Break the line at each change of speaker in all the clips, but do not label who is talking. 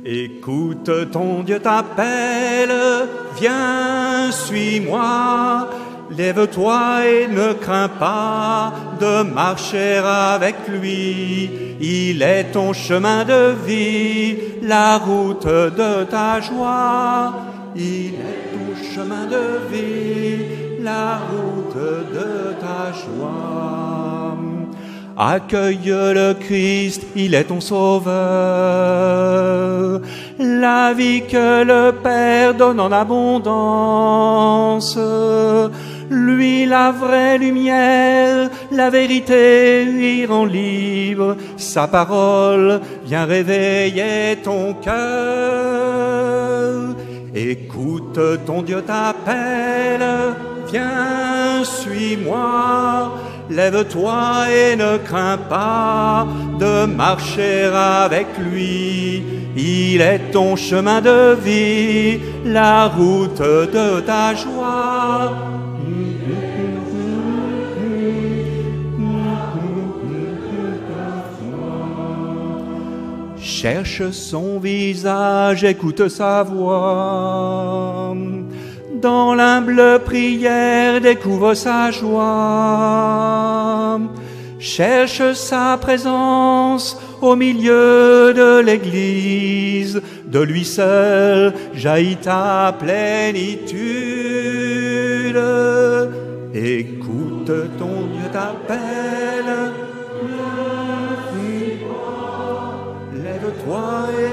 Écoute, ton Dieu t'appelle, viens, suis-moi. Lève-toi et ne crains pas de marcher avec lui. Il est ton chemin de vie, la route de ta joie. Il est ton chemin de vie, la route de ta joie. Accueille le Christ, il est ton sauveur. La vie que le Père donne en abondance. Lui, la vraie lumière, la vérité lui rend libre. Sa parole vient réveiller ton cœur. Écoute, ton Dieu t'appelle, viens, suis-moi. Lève-toi et ne crains pas de marcher avec lui. Il est ton chemin de vie, la route de ta joie. Cherche son visage, écoute sa voix. Dans l'humble prière, découvre sa joie. Cherche sa présence au milieu de l'Église. De lui seul jaillit ta plénitude. Écoute, ton Dieu t'appelle. Lève-toi et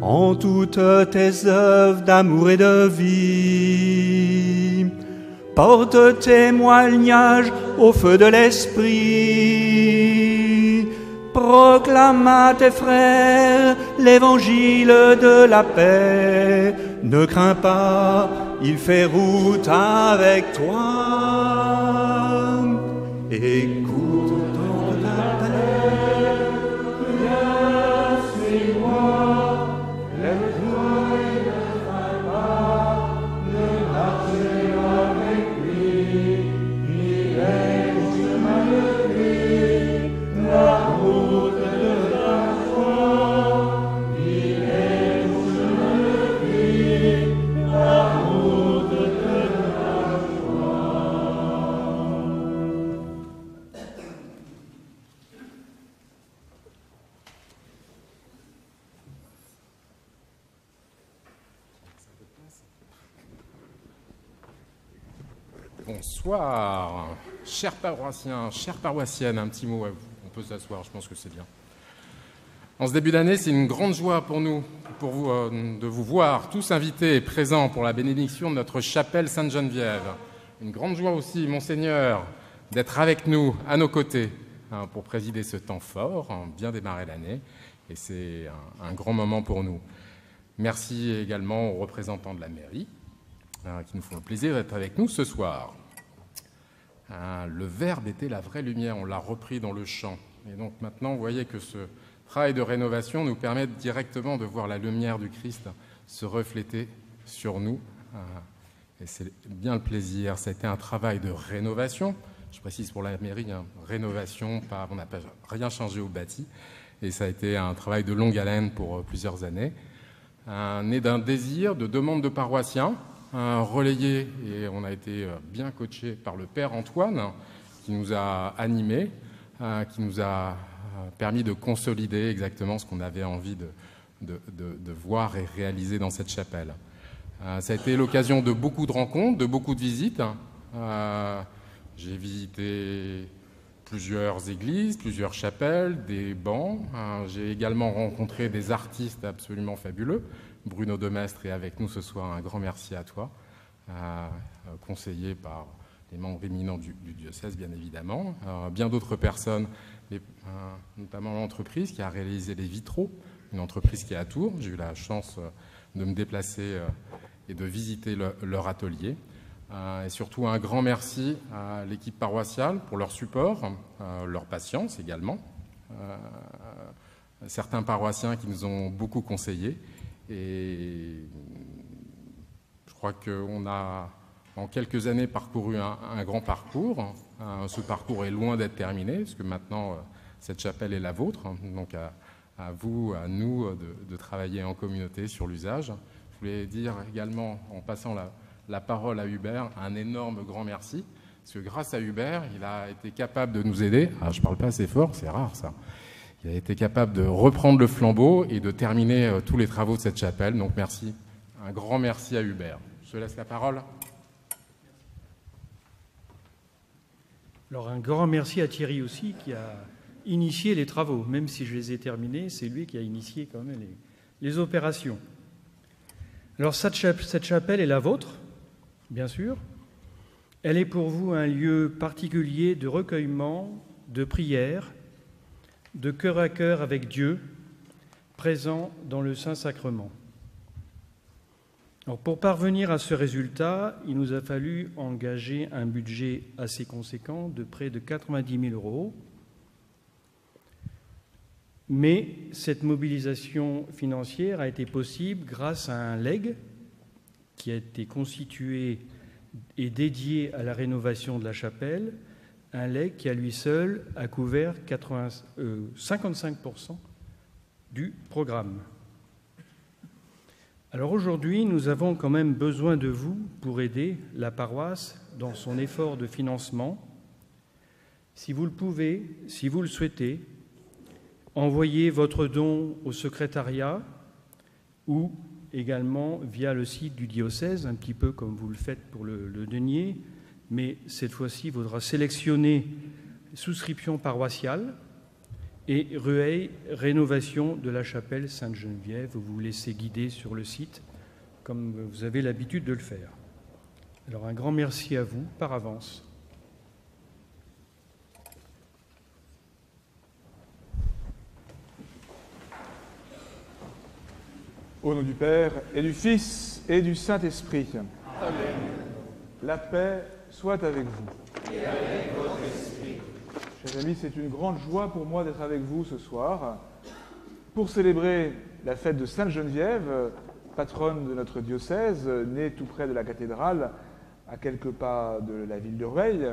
en toutes tes œuvres d'amour et de vie, porte témoignage au feu de l'Esprit. Proclame à tes frères l'évangile de la paix. Ne crains pas, il fait route avec toi. Écoute ton appel, viens, suis-moi. Lève-toi et ne crains pas de marcher avec lui. Il est le chemin de vie, la route de ta joie. Il est le chemin de vie, la route de ta
Bonsoir, chers paroissiens, chères paroissiennes, un petit mot à vous. On peut s'asseoir, je pense que c'est bien. En ce début d'année, c'est une grande joie pour nous, de vous voir tous invités et présents pour la bénédiction de notre chapelle Sainte-Geneviève. Une grande joie aussi, Monseigneur, d'être avec nous, à nos côtés, pour présider ce temps fort, bien démarrer l'année. Et c'est un grand moment pour nous. Merci également aux représentants de la mairie, qui nous font le plaisir d'être avec nous ce soir. Le Verbe était la vraie lumière, on l'a repris dans le chant. Et donc maintenant, vous voyez que ce travail de rénovation nous permet directement de voir la lumière du Christ se refléter sur nous. Et c'est bien le plaisir. Ça a été un travail de rénovation. Je précise pour la mairie, rénovation, on n'a pas rien changé au bâti. Et ça a été un travail de longue haleine pour plusieurs années. Né d'un désir, de demande de paroissiens, relayé, et on a été bien coaché par le Père Antoine, qui nous a animés, qui nous a permis de consolider exactement ce qu'on avait envie de voir et réaliser dans cette chapelle. Ça a été l'occasion de beaucoup de rencontres, de beaucoup de visites. J'ai visité plusieurs églises, plusieurs chapelles, des bancs. J'ai également rencontré des artistes absolument fabuleux. Bruno Demestre est avec nous ce soir, un grand merci à toi, conseillé par les membres éminents du diocèse, bien évidemment. Bien d'autres personnes, notamment l'entreprise qui a réalisé les vitraux, une entreprise qui est à Tours. J'ai eu la chance de me déplacer et de visiter leur atelier. Et surtout un grand merci à l'équipe paroissiale pour leur support, leur patience également. Certains paroissiens qui nous ont beaucoup conseillés. Et je crois qu'on a en quelques années parcouru un grand parcours. Ce parcours est loin d'être terminé, parce que maintenant cette chapelle est la vôtre. Donc à vous, à nous, de travailler en communauté sur l'usage. Je voulais dire également, en passant la parole à Hubert, un énorme grand merci, parce que grâce à Hubert, il a été capable de nous aider. Je ne parle pas assez fort, c'est rare ça. Il a été capable de reprendre le flambeau et de terminer tous les travaux de cette chapelle. Donc merci, un grand merci à Hubert. Je te laisse la parole.
Alors un grand merci à Thierry aussi, qui a initié les travaux. Même si je les ai terminés, c'est lui qui a initié quand même les opérations. Alors cette chapelle est la vôtre, bien sûr. Elle est pour vous un lieu particulier de recueillement, de prière, de cœur à cœur avec Dieu, présent dans le Saint-Sacrement. Alors pour parvenir à ce résultat, il nous a fallu engager un budget assez conséquent de près de 90 000 €. Mais cette mobilisation financière a été possible grâce à un legs qui a été constitué et dédié à la rénovation de la chapelle, un legs qui à lui seul a couvert 55% du programme. Alors aujourd'hui, nous avons quand même besoin de vous pour aider la paroisse dans son effort de financement. Si vous le pouvez, si vous le souhaitez, envoyez votre don au secrétariat ou également via le site du diocèse, un petit peu comme vous le faites pour le denier, mais cette fois-ci, il faudra sélectionner souscription paroissiale et Rueil, rénovation de la chapelle Sainte-Geneviève. Vous vous laissez guider sur le site, comme vous avez l'habitude de le faire. Alors un grand merci à vous par avance.
Au nom du Père, et du Fils, et du Saint-Esprit.
Amen.
La paix soit avec vous.
Et avec votre esprit.
Chers amis, c'est une grande joie pour moi d'être avec vous ce soir pour célébrer la fête de Sainte-Geneviève, patronne de notre diocèse, née tout près de la cathédrale, à quelques pas de la ville de Rueil,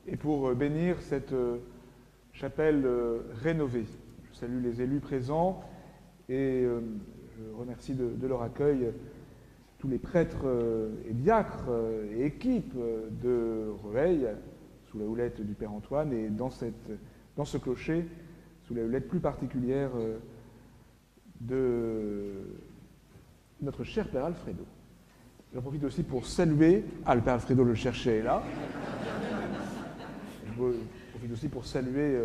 et pour bénir cette chapelle rénovée. Je salue les élus présents et je remercie de leur accueil tous les prêtres et diacres et équipes de Rueil, sous la houlette du Père Antoine, et dans ce clocher, sous la houlette plus particulière de notre cher Père Alfredo. J'en profite aussi pour saluer... le Père Alfredo le cherchait là. Je profite aussi pour saluer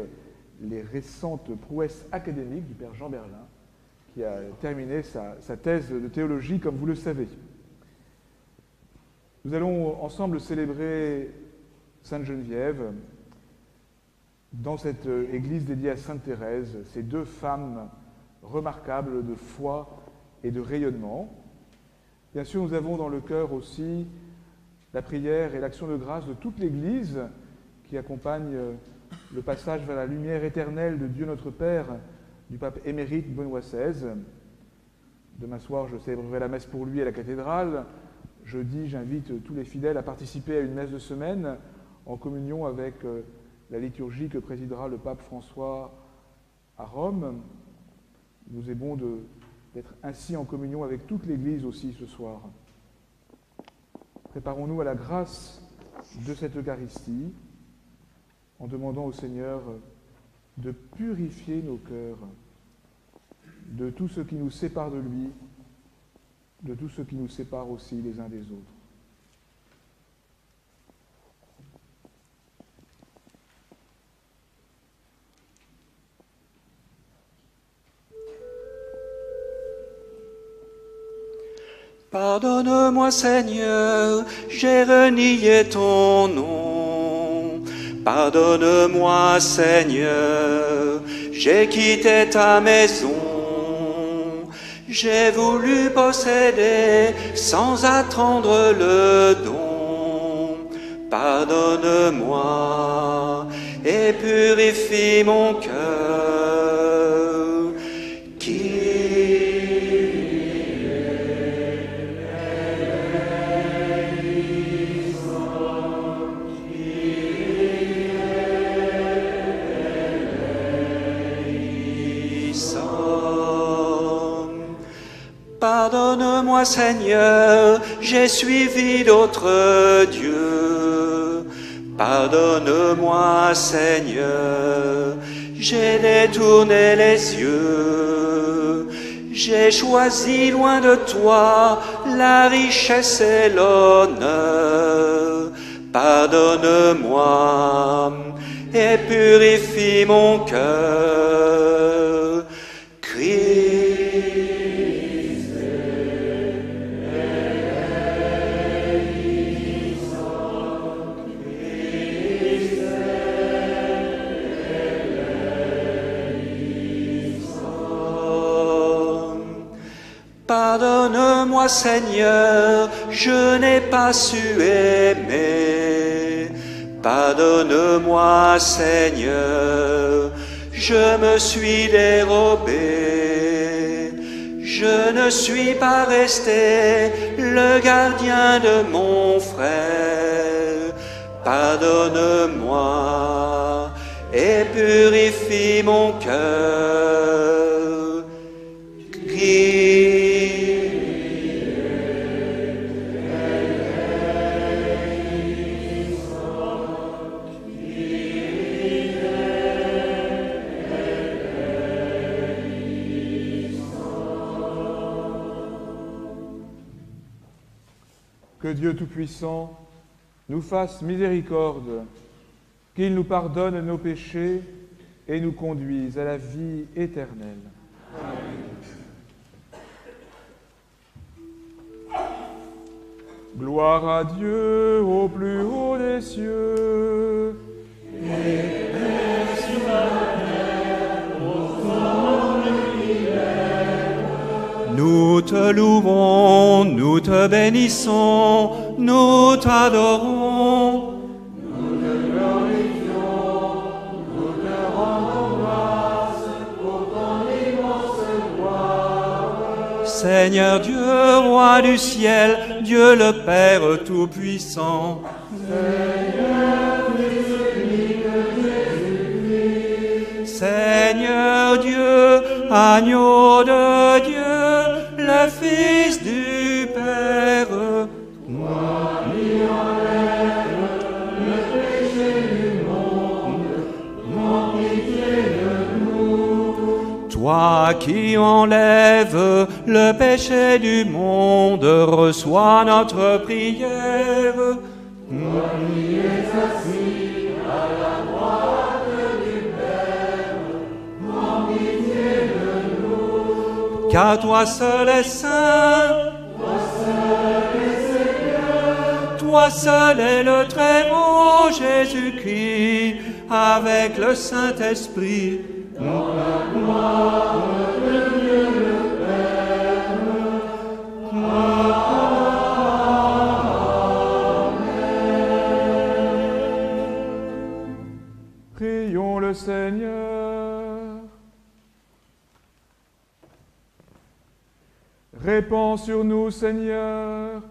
les récentes prouesses académiques du Père Jean Berlin, qui a terminé sa thèse de théologie, comme vous le savez. Nous allons ensemble célébrer Sainte-Geneviève dans cette église dédiée à Sainte-Thérèse, ces deux femmes remarquables de foi et de rayonnement. Bien sûr, nous avons dans le cœur aussi la prière et l'action de grâce de toute l'Église qui accompagne le passage vers la lumière éternelle de Dieu notre Père, du pape émérite Benoît XVI. Demain soir, je célébrerai la messe pour lui à la cathédrale. Jeudi, j'invite tous les fidèles à participer à une messe de semaine en communion avec la liturgie que présidera le pape François à Rome. Il nous est bon d'être ainsi en communion avec toute l'Église aussi ce soir. Préparons-nous à la grâce de cette Eucharistie en demandant au Seigneur de purifier nos cœurs de tout ce qui nous sépare de lui, de tout ce qui nous sépare aussi les uns des autres.
Pardonne-moi, Seigneur, j'ai renié ton nom. Pardonne-moi, Seigneur, j'ai quitté ta maison. J'ai voulu posséder sans attendre le don. Pardonne-moi et purifie mon cœur. Pardonne-moi, Seigneur, j'ai suivi d'autres dieux. Pardonne-moi, Seigneur, j'ai détourné les yeux. J'ai choisi loin de toi la richesse et l'honneur. Pardonne-moi et purifie mon cœur. Pardonne-moi, Seigneur, je n'ai pas su aimer. Pardonne-moi, Seigneur, je me suis dérobé. Je ne suis pas resté le gardien de mon frère. Pardonne-moi et purifie mon cœur.
Que Dieu Tout-Puissant nous fasse miséricorde, qu'il nous pardonne nos péchés et nous conduise à la vie éternelle. Amen. Gloire à Dieu au plus haut des cieux. Et paix sur la terre, au fond de l'univers.
Nous te louons, nous te bénissons, nous t'adorons.
Nous te glorifions, nous te rendons grâce pour ton immense gloire.
Seigneur Dieu, roi du ciel, Dieu le Père Tout-Puissant.
Seigneur, Fils unique Jésus-Christ.
Seigneur Dieu, agneau de Dieu, le Fils du Père.
Toi qui enlèves le péché du monde, prends pitié de nous.
Toi qui enlèves le péché du monde, reçois notre prière.
Toi qui es assis à la droite du Père, prends pitié de nous.
Car toi seul es saint,
Toi seul es Seigneur,
toi seul est le Très-Haut Jésus-Christ, avec le Saint-Esprit.
dans la gloire de Dieu le Père. Amen. Prions le Seigneur. Répands sur nous, Seigneur,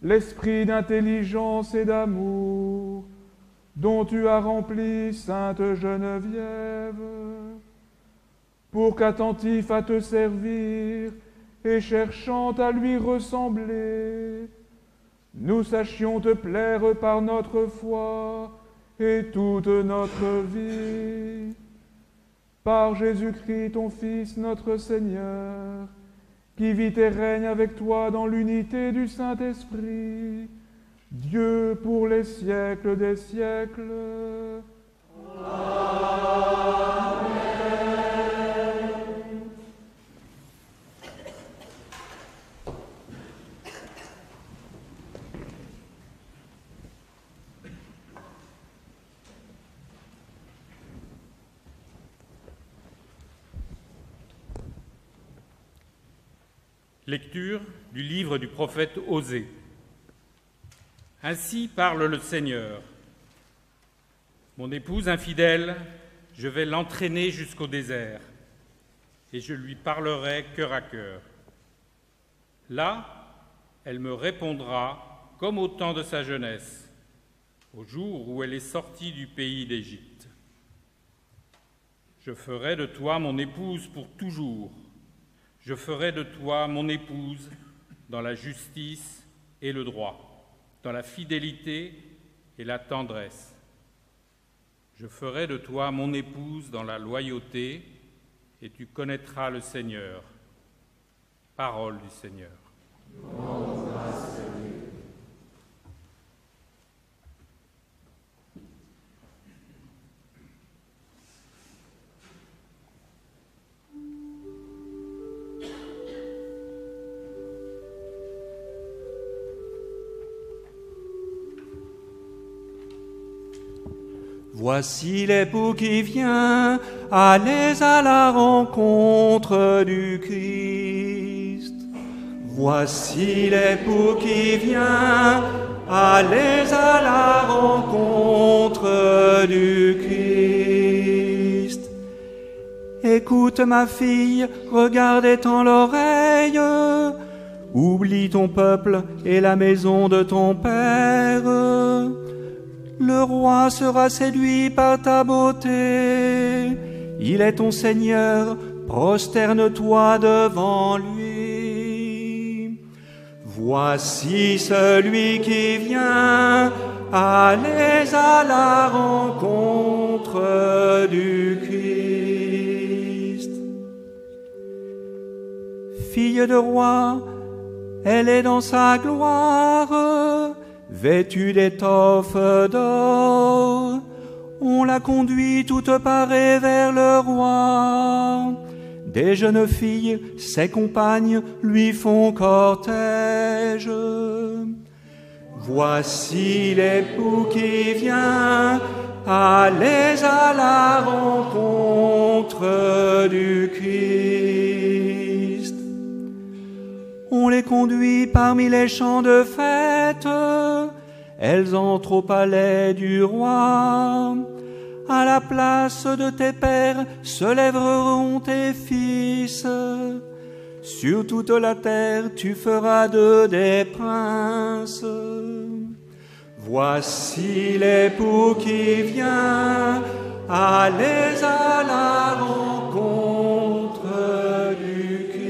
l'esprit d'intelligence et d'amour dont tu as rempli Sainte Geneviève, pour qu'attentif à te servir et cherchant à lui ressembler, nous sachions te plaire par notre foi et toute notre vie. Par Jésus-Christ, ton Fils, notre Seigneur, qui vit et règne avec toi dans l'unité du Saint-Esprit, Dieu pour les siècles des siècles. Amen.
Lecture du livre du prophète Osée. Ainsi parle le Seigneur. Mon épouse infidèle, je vais l'entraîner jusqu'au désert, et je lui parlerai cœur à cœur. Là, elle me répondra comme au temps de sa jeunesse, au jour où elle est sortie du pays d'Égypte. Je ferai de toi mon épouse pour toujours. Je ferai de toi mon épouse dans la justice et le droit, dans la fidélité et la tendresse. Je ferai de toi mon épouse dans la loyauté, et tu connaîtras le Seigneur. Parole du Seigneur.
Voici l'époux qui vient, allez à la rencontre du Christ. Voici l'époux qui vient, allez à la rencontre du Christ. Écoute ma fille, regarde étends l'oreille, oublie ton peuple et la maison de ton père. Le roi sera séduit par ta beauté. Il est ton Seigneur, prosterne-toi devant lui. Voici celui qui vient, allez à la rencontre du Christ. Fille de roi, elle est dans sa gloire, vêtue d'étoffes d'or, on la conduit toute parée vers le roi. Des jeunes filles, ses compagnes, lui font cortège. Voici l'époux qui vient, allez à la rencontre du Christ. On les conduit parmi les champs de fête, elles entrent au palais du roi. À la place de tes pères se lèveront tes fils. Sur toute la terre tu feras d'eux des princes. Voici l'époux qui vient, allez à la rencontre du Christ.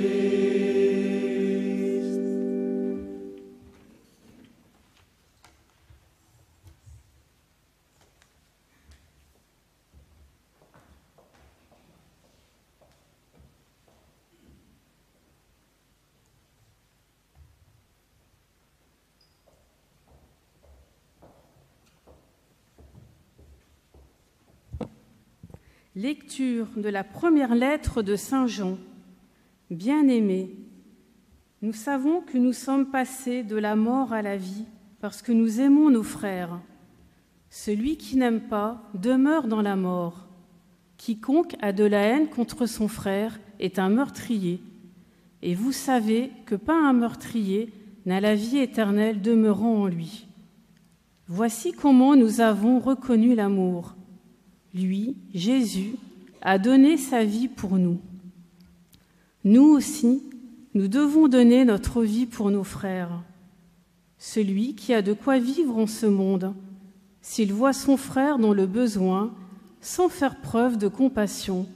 Lecture de la première lettre de Saint Jean. Bien-aimés, nous savons que nous sommes passés de la mort à la vie parce que nous aimons nos frères. Celui qui n'aime pas demeure dans la mort. Quiconque a de la haine contre son frère est un meurtrier. Et vous savez que pas un meurtrier n'a la vie éternelle demeurant en lui. Voici comment nous avons reconnu l'amour. Lui, Jésus, a donné sa vie pour nous. Nous aussi, nous devons donner notre vie pour nos frères. Celui qui a de quoi vivre en ce monde, s'il voit son frère dans le besoin, sans faire preuve de compassion,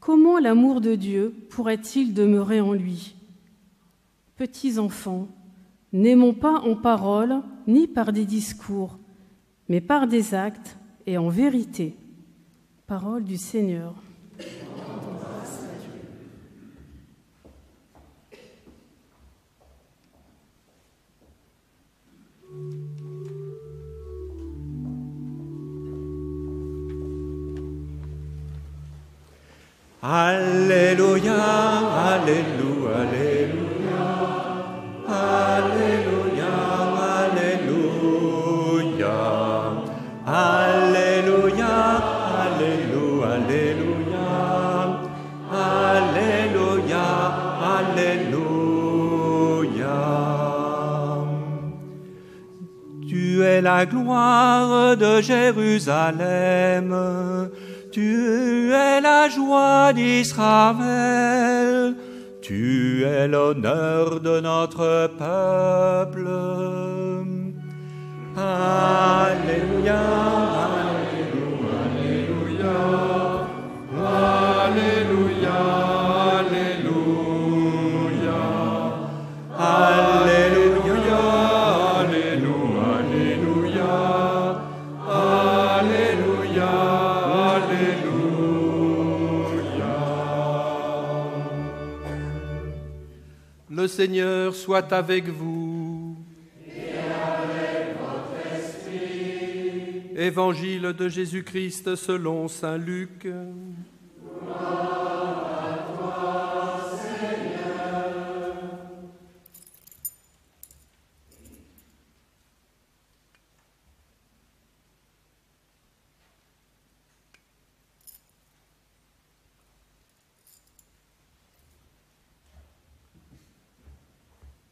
comment l'amour de Dieu pourrait-il demeurer en lui? Petits enfants, n'aimons pas en parole ni par des discours, mais par des actes et en vérité. Parole du Seigneur.
Alléluia, Alléluia, Alléluia, Alléluia, Alléluia, Alléluia, Alléluia, Alléluia, Alléluia. Tu es la gloire de Jérusalem, tu es la joie d'Israël, tu es l'honneur de notre peuple. Alléluia, Alléluia, Alléluia, Alléluia, Alléluia, Alléluia, Alléluia, Alléluia.
Le Seigneur soit avec vous. Évangile de Jésus-Christ selon saint Luc.
Gloire à toi, Seigneur.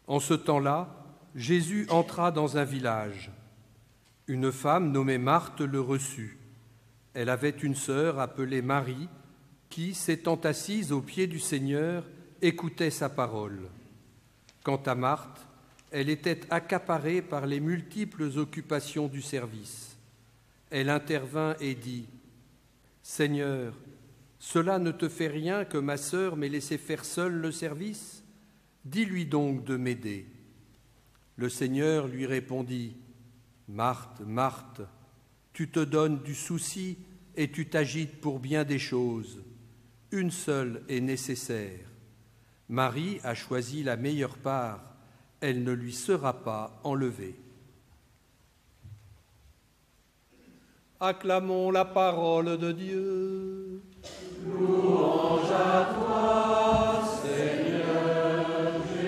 En ce temps-là, Jésus entra dans un village. Une femme nommée Marthe le reçut. Elle avait une sœur appelée Marie qui, s'étant assise aux pieds du Seigneur, écoutait sa parole. Quant à Marthe, elle était accaparée par les multiples occupations du service. Elle intervint et dit : « Seigneur, cela ne te fait rien que ma sœur m'ait laissé faire seule le service ? Dis-lui donc de m'aider. » Le Seigneur lui répondit : « Marthe, Marthe, tu te donnes du souci et tu t'agites pour bien des choses. Une seule est nécessaire. Marie a choisi la meilleure part, elle ne lui sera pas enlevée. » Acclamons la parole de Dieu.
Louange à toi, Seigneur Jésus.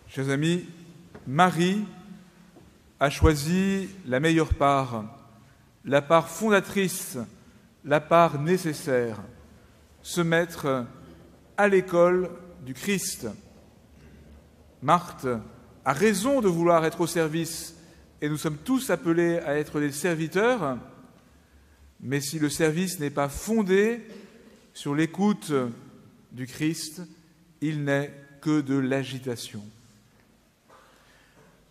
Chers amis, Marie a choisi la meilleure part, la part fondatrice, la part nécessaire, se mettre à l'école du Christ. Marthe a raison de vouloir être au service, et nous sommes tous appelés à être des serviteurs, mais si le service n'est pas fondé sur l'écoute du Christ, il n'est que de l'agitation.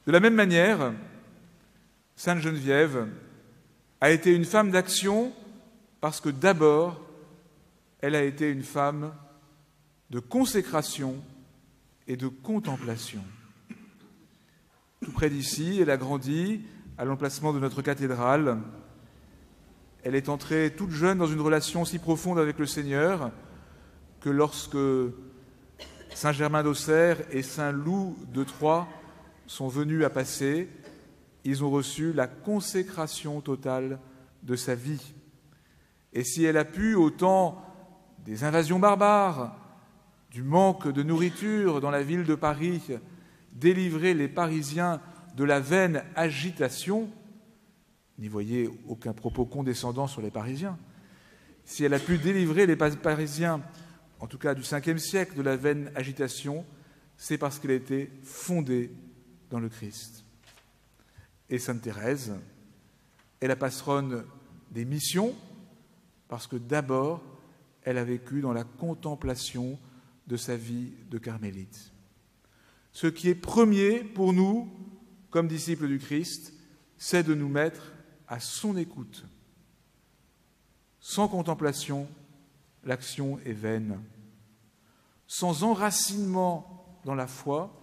De la même manière, Sainte Geneviève a été une femme d'action parce que d'abord, elle a été une femme de consécration et de contemplation. Tout près d'ici, elle a grandi à l'emplacement de notre cathédrale. Elle est entrée toute jeune dans une relation si profonde avec le Seigneur que lorsque Saint Germain d'Auxerre et Saint Loup de Troyes sont venus à Passé, ils ont reçu la consécration totale de sa vie. Et si elle a pu, au temps des invasions barbares, du manque de nourriture dans la ville de Paris, délivrer les Parisiens de la vaine agitation, n'y voyez aucun propos condescendant sur les Parisiens, si elle a pu délivrer les Parisiens, en tout cas du 5e siècle, de la vaine agitation, c'est parce qu'elle a été fondée dans le Christ. Et Sainte Thérèse est la patronne des missions parce que d'abord, elle a vécu dans la contemplation de sa vie de carmélite. Ce qui est premier pour nous, comme disciples du Christ, c'est de nous mettre à son écoute. Sans contemplation, l'action est vaine. Sans enracinement dans la foi,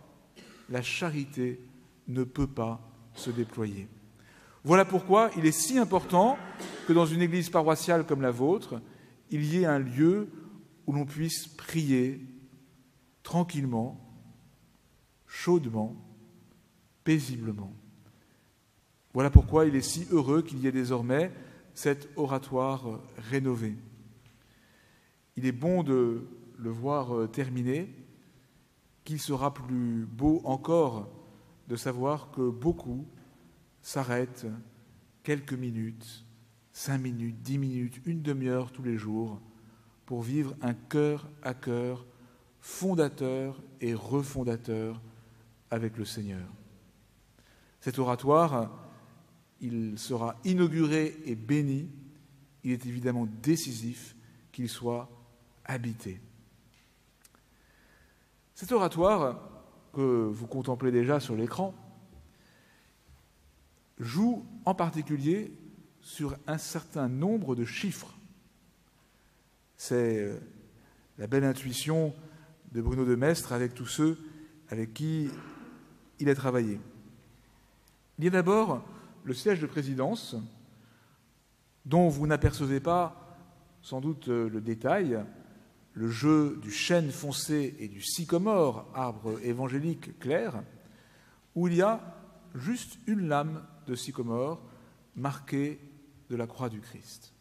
la charité ne peut pas se déployer. Voilà pourquoi il est si important que dans une église paroissiale comme la vôtre, il y ait un lieu où l'on puisse prier tranquillement, chaudement, paisiblement. Voilà pourquoi il est si heureux qu'il y ait désormais cet oratoire rénové. Il est bon de le voir terminer, qu'il sera plus beau encore de savoir que beaucoup s'arrêtent quelques minutes 5 minutes, 10 minutes, une demi-heure tous les jours pour vivre un cœur à cœur fondateur et refondateur avec le Seigneur. Cet oratoire, il sera inauguré et béni. Il est évidemment décisif qu'il soit habité. Cet oratoire, que vous contemplez déjà sur l'écran, joue en particulier sur un certain nombre de chiffres. C'est la belle intuition de Bruno de Maistre avec tous ceux avec qui il a travaillé. Il y a d'abord le siège de présidence, dont vous n'apercevez pas sans doute le détail, le jeu du chêne foncé et du sycomore, arbre évangélique clair, où il y a juste une lame de sycomore marquée de la croix du Christ.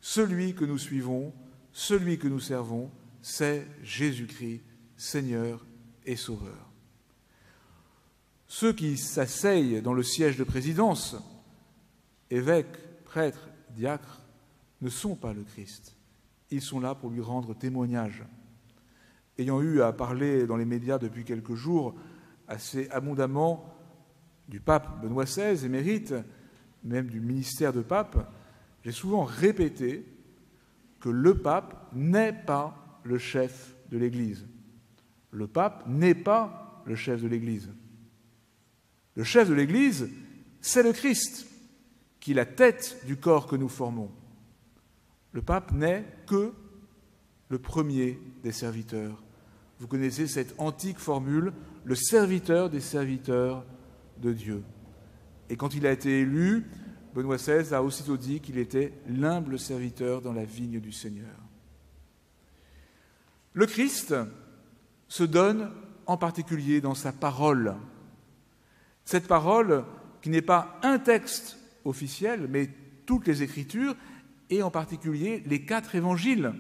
Celui que nous suivons, celui que nous servons, c'est Jésus-Christ, Seigneur et Sauveur. Ceux qui s'asseyent dans le siège de présidence, évêques, prêtres, diacres, ne sont pas le Christ. Ils sont là pour lui rendre témoignage. Ayant eu à parler dans les médias depuis quelques jours assez abondamment du pape Benoît XVI, émérite, même du ministère de pape, j'ai souvent répété que le pape n'est pas le chef de l'Église. Le pape n'est pas le chef de l'Église. Le chef de l'Église, c'est le Christ, qui est la tête du corps que nous formons. Le pape n'est que le premier des serviteurs. Vous connaissez cette antique formule, le serviteur des serviteurs de Dieu. Et quand il a été élu, Benoît XVI a aussitôt dit qu'il était l'humble serviteur dans la vigne du Seigneur. Le Christ se donne en particulier dans sa parole. Cette parole qui n'est pas un texte officiel, mais toutes les Écritures, et en particulier les 4 évangiles,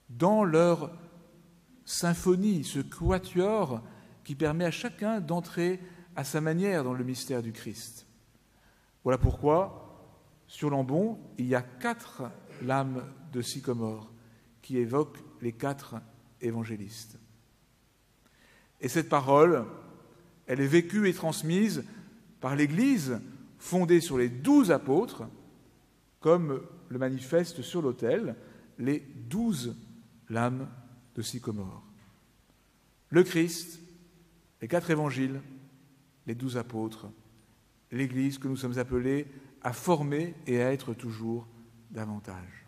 dans leur symphonie, ce quatuor qui permet à chacun d'entrer à sa manière dans le mystère du Christ. Voilà pourquoi, sur l'ambon, il y a 4 lames de sycomore qui évoquent les 4 évangélistes. Et cette parole, elle est vécue et transmise par l'Église fondée sur les 12 apôtres, comme le manifeste sur l'autel les 12 lames de sycomore. Le Christ, les 4 évangiles, les 12 apôtres, l'Église que nous sommes appelés à former et à être toujours davantage.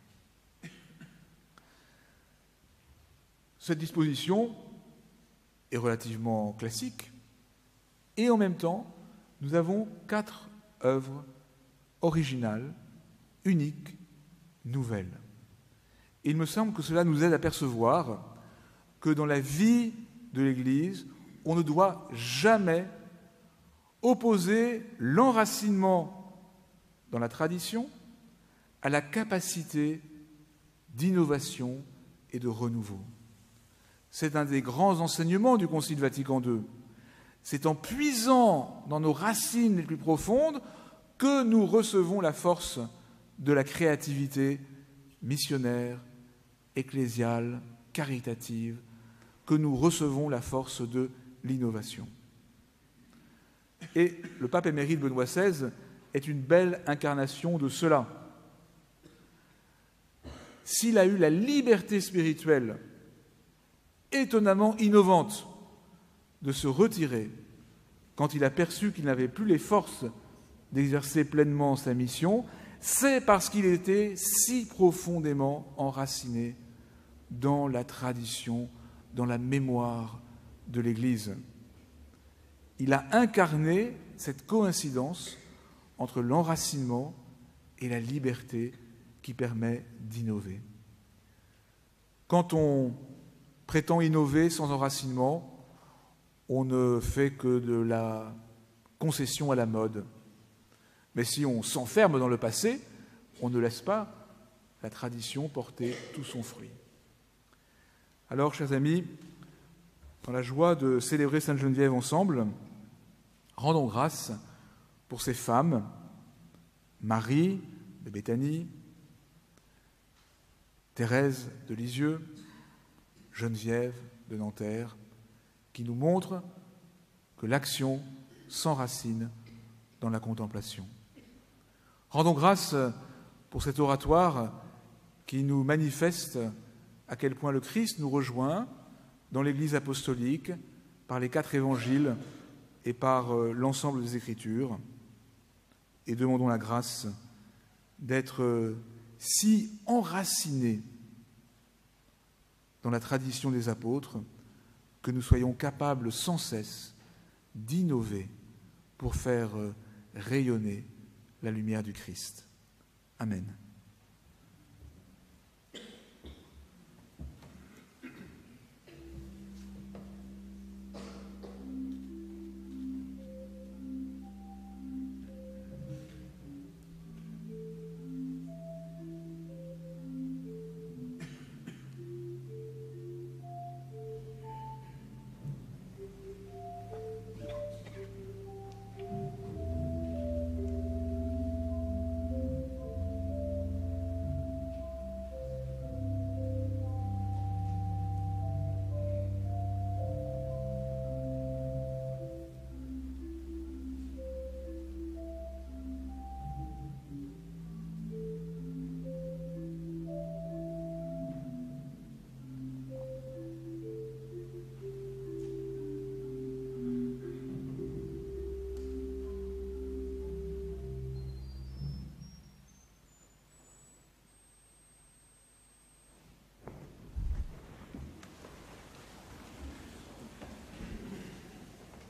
Cette disposition est relativement classique et en même temps, nous avons 4 œuvres originales, uniques, nouvelles. Et il me semble que cela nous aide à percevoir que dans la vie de l'Église, on ne doit jamais opposer l'enracinement dans la tradition à la capacité d'innovation et de renouveau. C'est un des grands enseignements du Concile Vatican II. C'est en puisant dans nos racines les plus profondes que nous recevons la force de la créativité missionnaire, ecclésiale, caritative, que nous recevons la force de l'innovation. Et le pape émérite Benoît XVI est une belle incarnation de cela. S'il a eu la liberté spirituelle étonnamment innovante de se retirer quand il a perçu qu'il n'avait plus les forces d'exercer pleinement sa mission, c'est parce qu'il était si profondément enraciné dans la tradition, dans la mémoire de l'Église. Il a incarné cette coïncidence entre l'enracinement et la liberté qui permet d'innover. Quand on prétend innover sans enracinement, on ne fait que de la concession à la mode. Mais si on s'enferme dans le passé, on ne laisse pas la tradition porter tout son fruit. Alors, chers amis, dans la joie de célébrer Sainte Geneviève ensemble, rendons grâce pour ces femmes, Marie de Béthanie, Thérèse de Lisieux, Geneviève de Nanterre, qui nous montrent que l'action s'enracine dans la contemplation. Rendons grâce pour cet oratoire qui nous manifeste à quel point le Christ nous rejoint dans l'Église apostolique par les 4 évangiles et par l'ensemble des Écritures, et demandons la grâce d'être si enracinés dans la tradition des apôtres que nous soyons capables sans cesse d'innover pour faire rayonner la lumière du Christ. Amen.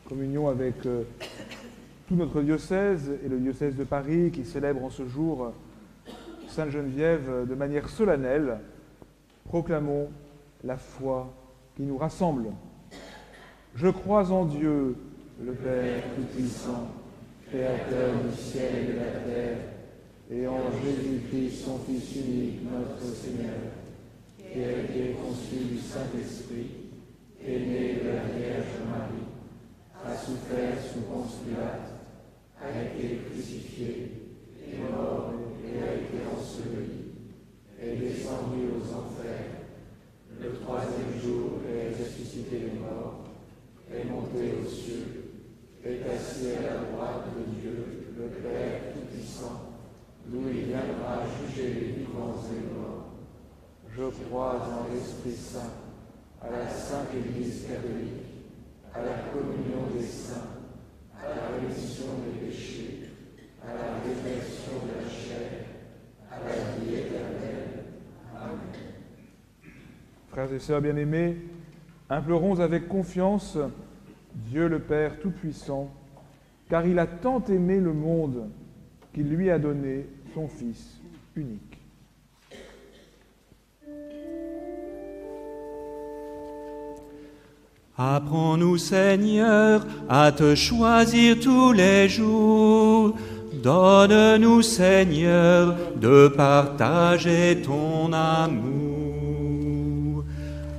Communion avec tout notre diocèse et le diocèse de Paris qui célèbre en ce jour Sainte Geneviève de manière solennelle. Proclamons la foi qui nous rassemble. Je crois en Dieu, le Père Tout-Puissant, Créateur du ciel et de la terre, et en Jésus-Christ, son Fils unique, notre Seigneur, qui a été conçu du Saint-Esprit, est né de la Vierge Marie, a souffert sous Ponce Pilate, a été crucifié, est mort et a été enseveli, est descendu aux enfers, le 3e jour est ressuscité des morts, est monté aux cieux, est assis à la droite de Dieu, le Père Tout-Puissant, d'où il viendra juger les vivants et les morts. Je crois en l'Esprit Saint, à la Sainte Église catholique, à la communion des saints, à la rémission des péchés, à la résurrection de la chair, à la vie éternelle. Amen. Frères et sœurs bien-aimés, implorons avec confiance Dieu le Père Tout-Puissant, car il a tant aimé le monde qu'il lui a donné son Fils unique.
Apprends-nous, Seigneur, à te choisir tous les jours. Donne-nous, Seigneur, de partager ton amour.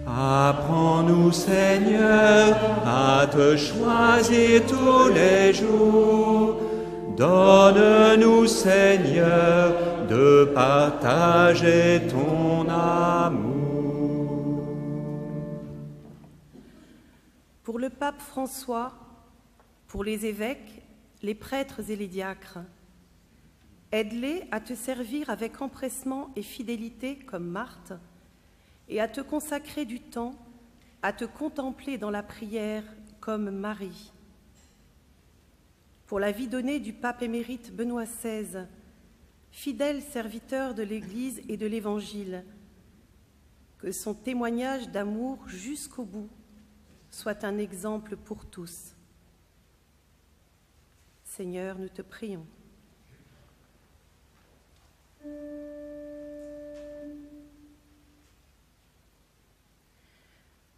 Apprends-nous, Seigneur, à te choisir tous les jours. Donne-nous, Seigneur, de partager ton amour.
Pour le pape François, pour les évêques, les prêtres et les diacres, aide-les à te servir avec empressement et fidélité comme Marthe, et à te consacrer du temps, à te contempler dans la prière comme Marie. Pour la vie donnée du pape émérite Benoît XVI, fidèle serviteur de l'Église et de l'Évangile, que son témoignage d'amour jusqu'au bout soit un exemple pour tous. Seigneur, nous te prions.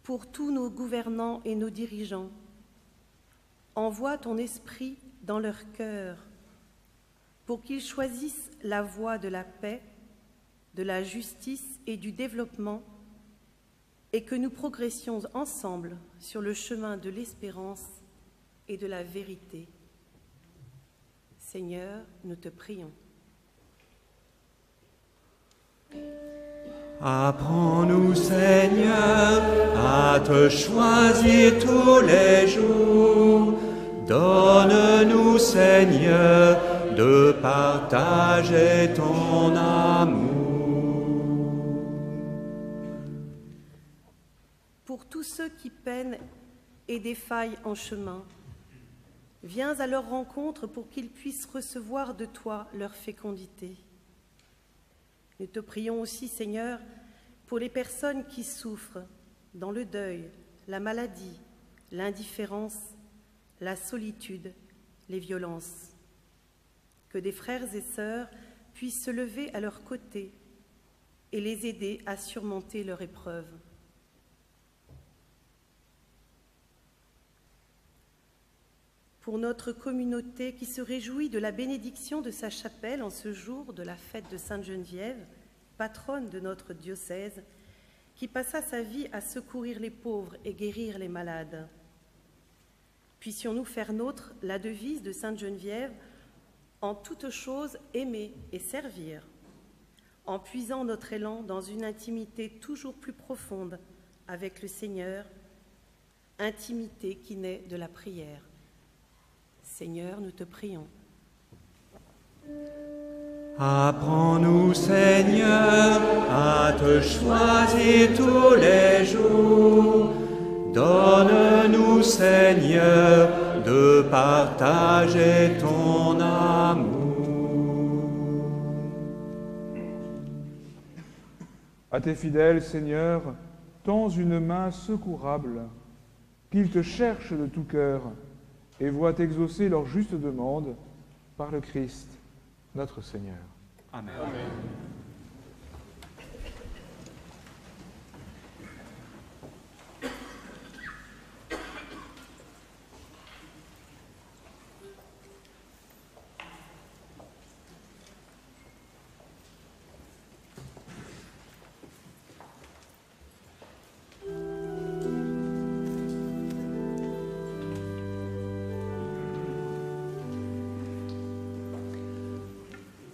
Pour tous nos gouvernants et nos dirigeants, envoie ton esprit dans leur cœur pour qu'ils choisissent la voie de la paix, de la justice et du développement, et que nous progressions ensemble sur le chemin de l'espérance et de la vérité. Seigneur, nous te prions.
Apprends-nous, Seigneur, à te choisir tous les jours. Donne-nous, Seigneur, de partager ton amour.
Pour tous ceux qui peinent et défaillent en chemin, viens à leur rencontre pour qu'ils puissent recevoir de toi leur fécondité. Nous te prions aussi, Seigneur, pour les personnes qui souffrent dans le deuil, la maladie, l'indifférence, la solitude, les violences. Que des frères et sœurs puissent se lever à leur côté et les aider à surmonter leur épreuve. Pour notre communauté qui se réjouit de la bénédiction de sa chapelle en ce jour de la fête de Sainte-Geneviève, patronne de notre diocèse, qui passa sa vie à secourir les pauvres et guérir les malades. Puissions-nous faire nôtre la devise de Sainte-Geneviève, en toutes choses aimer et servir, en puisant notre élan dans une intimité toujours plus profonde avec le Seigneur, intimité qui naît de la prière. Seigneur, nous te prions.
Apprends-nous, Seigneur, à te choisir tous les jours. Donne-nous, Seigneur, de partager ton amour.
À tes fidèles, Seigneur, tends une main secourable, qu'ils te cherchent de tout cœur et voient exaucer leur juste demande par le Christ, notre Seigneur.
Amen.
Amen.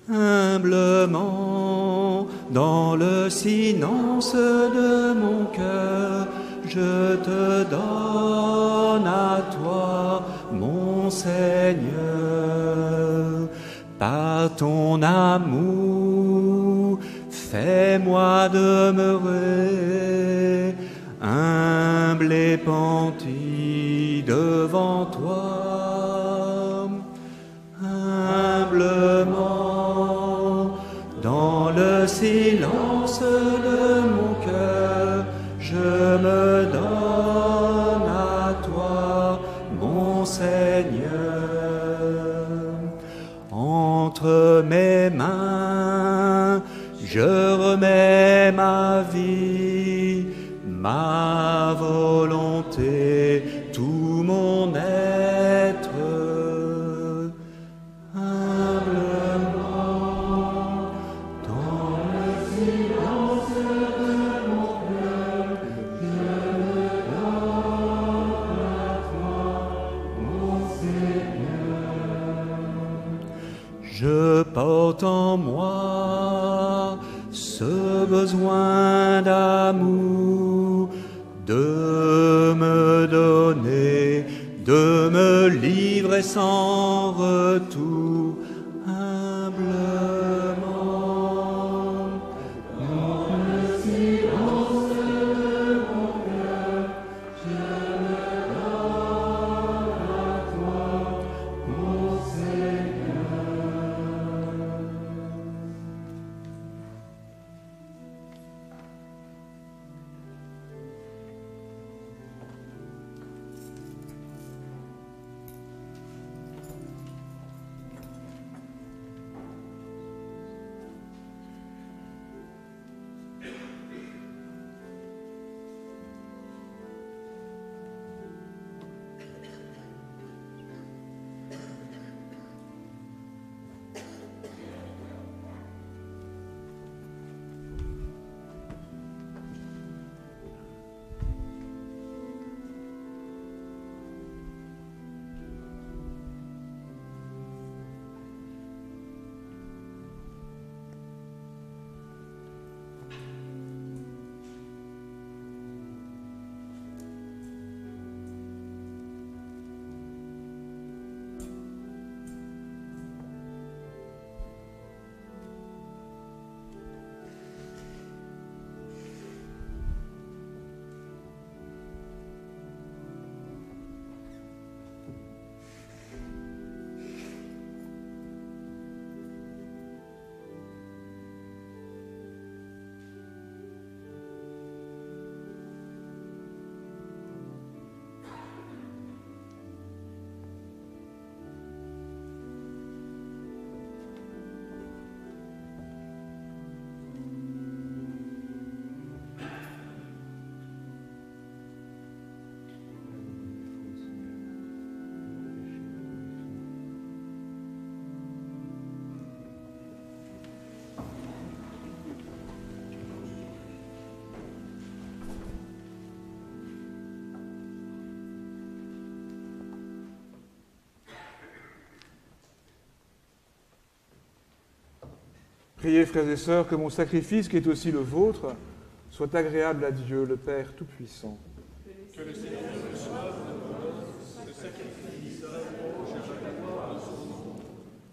Humblement, dans le silence de mon cœur, je te donne à toi, mon Seigneur. Par ton amour, fais-moi demeurer humble et penti devant toi. Humblement, dans le silence de mon cœur, je me donne à toi, mon Seigneur. Entre mes mains, je remets ma vie, ma volonté, tout mon être. Je porte en moi ce besoin d'amour, de me donner, de me livrer sans retour, humblement. Dans le silence de mon cœur, je me donne à toi, mon
Priez, frères et sœurs, que mon sacrifice, qui est aussi le vôtre, soit agréable à Dieu, le Père Tout-Puissant. Que le Seigneur reçoive le sacrifice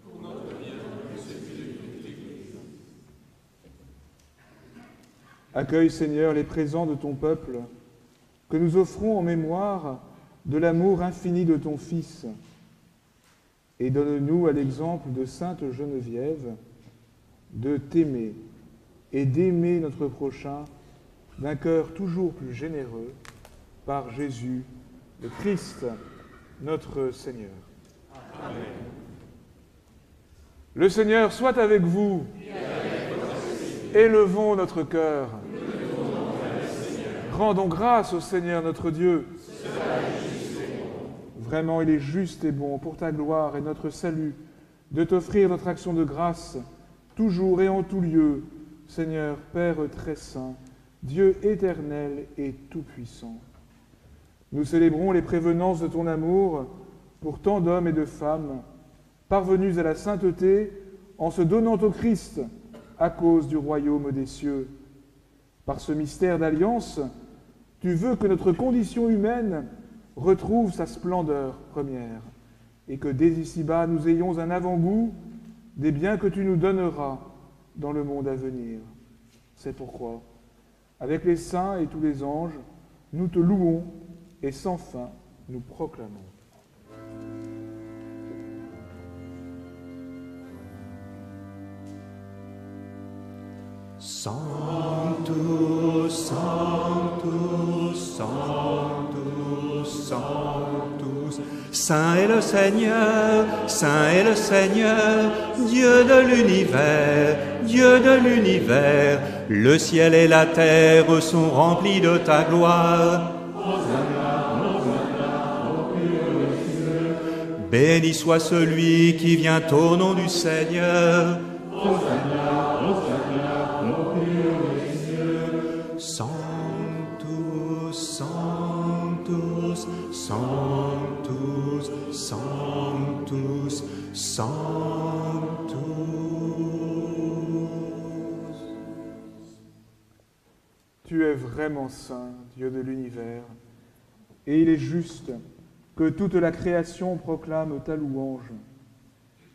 pour notre bien et celui de toute l'Église. Accueille, Seigneur, les présents de ton peuple, que nous offrons en mémoire de l'amour infini de ton Fils, et donne-nous, à l'exemple de sainte Geneviève, de t'aimer et d'aimer notre prochain d'un cœur toujours plus généreux, par Jésus, le Christ, notre Seigneur. Amen. Le Seigneur soit avec vous. Élevons notre cœur. Rendons grâce au Seigneur notre Dieu. Vraiment, il est juste et bon pour ta gloire et notre salut de t'offrir notre action de grâce toujours et en tout lieu, Seigneur, Père très saint, Dieu éternel et tout-puissant. Nous célébrons les prévenances de ton amour pour tant d'hommes et de femmes, parvenus à la sainteté en se donnant au Christ à cause du royaume des cieux. Par ce mystère d'alliance, tu veux que notre condition humaine retrouve sa splendeur première et que dès ici-bas nous ayons un avant-goût des biens que tu nous donneras dans le monde à venir. C'est pourquoi, avec les saints et tous les anges, nous te louons et sans fin nous proclamons.
Sanctus, Sanctus, Sanctus, Sanctus. Saint est le Seigneur, Saint est le Seigneur, Dieu de l'univers, Dieu de l'univers. Le ciel et la terre sont remplis de ta gloire. Béni soit celui qui vient au nom du Seigneur. Sanctus, Sanctus, Sanctus, Sanctus, Sanctus.
Tu es vraiment saint, Dieu de l'univers, et il est juste que toute la création proclame ta louange,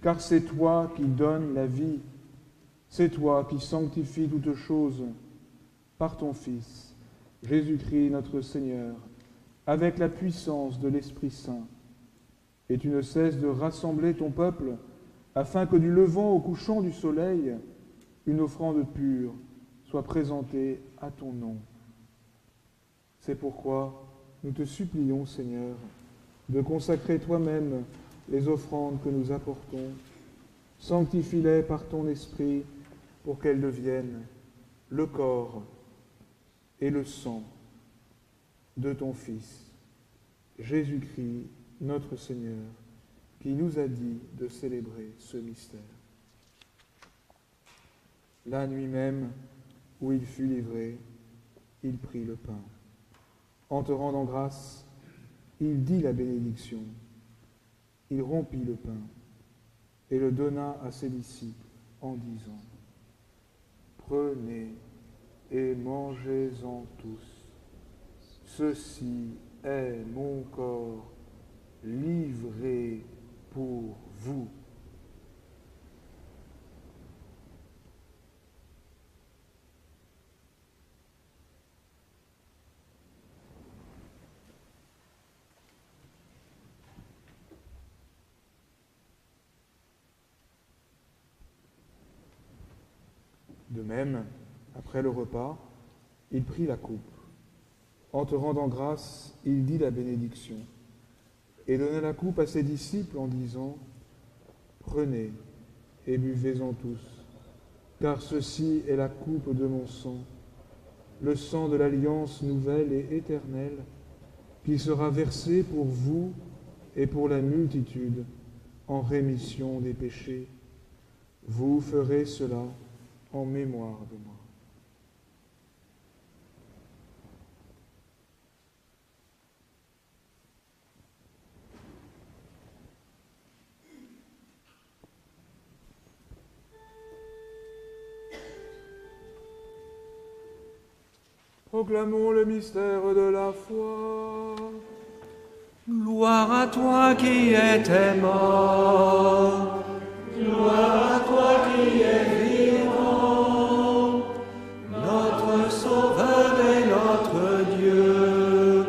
car c'est toi qui donnes la vie, c'est toi qui sanctifies toutes choses par ton Fils, Jésus-Christ notre Seigneur, avec la puissance de l'Esprit Saint. Et tu ne cesses de rassembler ton peuple, afin que du levant au couchant du soleil, une offrande pure soit présentée à ton nom. C'est pourquoi nous te supplions, Seigneur, de consacrer toi-même les offrandes que nous apportons. Sanctifie-les par ton Esprit pour qu'elles deviennent le corps et le sang de ton Fils, Jésus-Christ, notre Seigneur, qui nous a dit de célébrer ce mystère. La nuit même où il fut livré, il prit le pain. En te rendant grâce, il dit la bénédiction. Il rompit le pain et le donna à ses disciples en disant : Prenez et mangez-en tous. Ceci est mon corps livré pour vous. De même, après le repas, il prit la coupe. En te rendant grâce, il dit la bénédiction et donna la coupe à ses disciples en disant : Prenez et buvez-en tous, car ceci est la coupe de mon sang, le sang de l'alliance nouvelle et éternelle, qui sera versé pour vous et pour la multitude en rémission des péchés. Vous ferez cela en mémoire de moi. Proclamons le mystère de la foi.
Gloire à toi qui étais mort, gloire à toi qui es vivant, notre Sauveur et notre Dieu.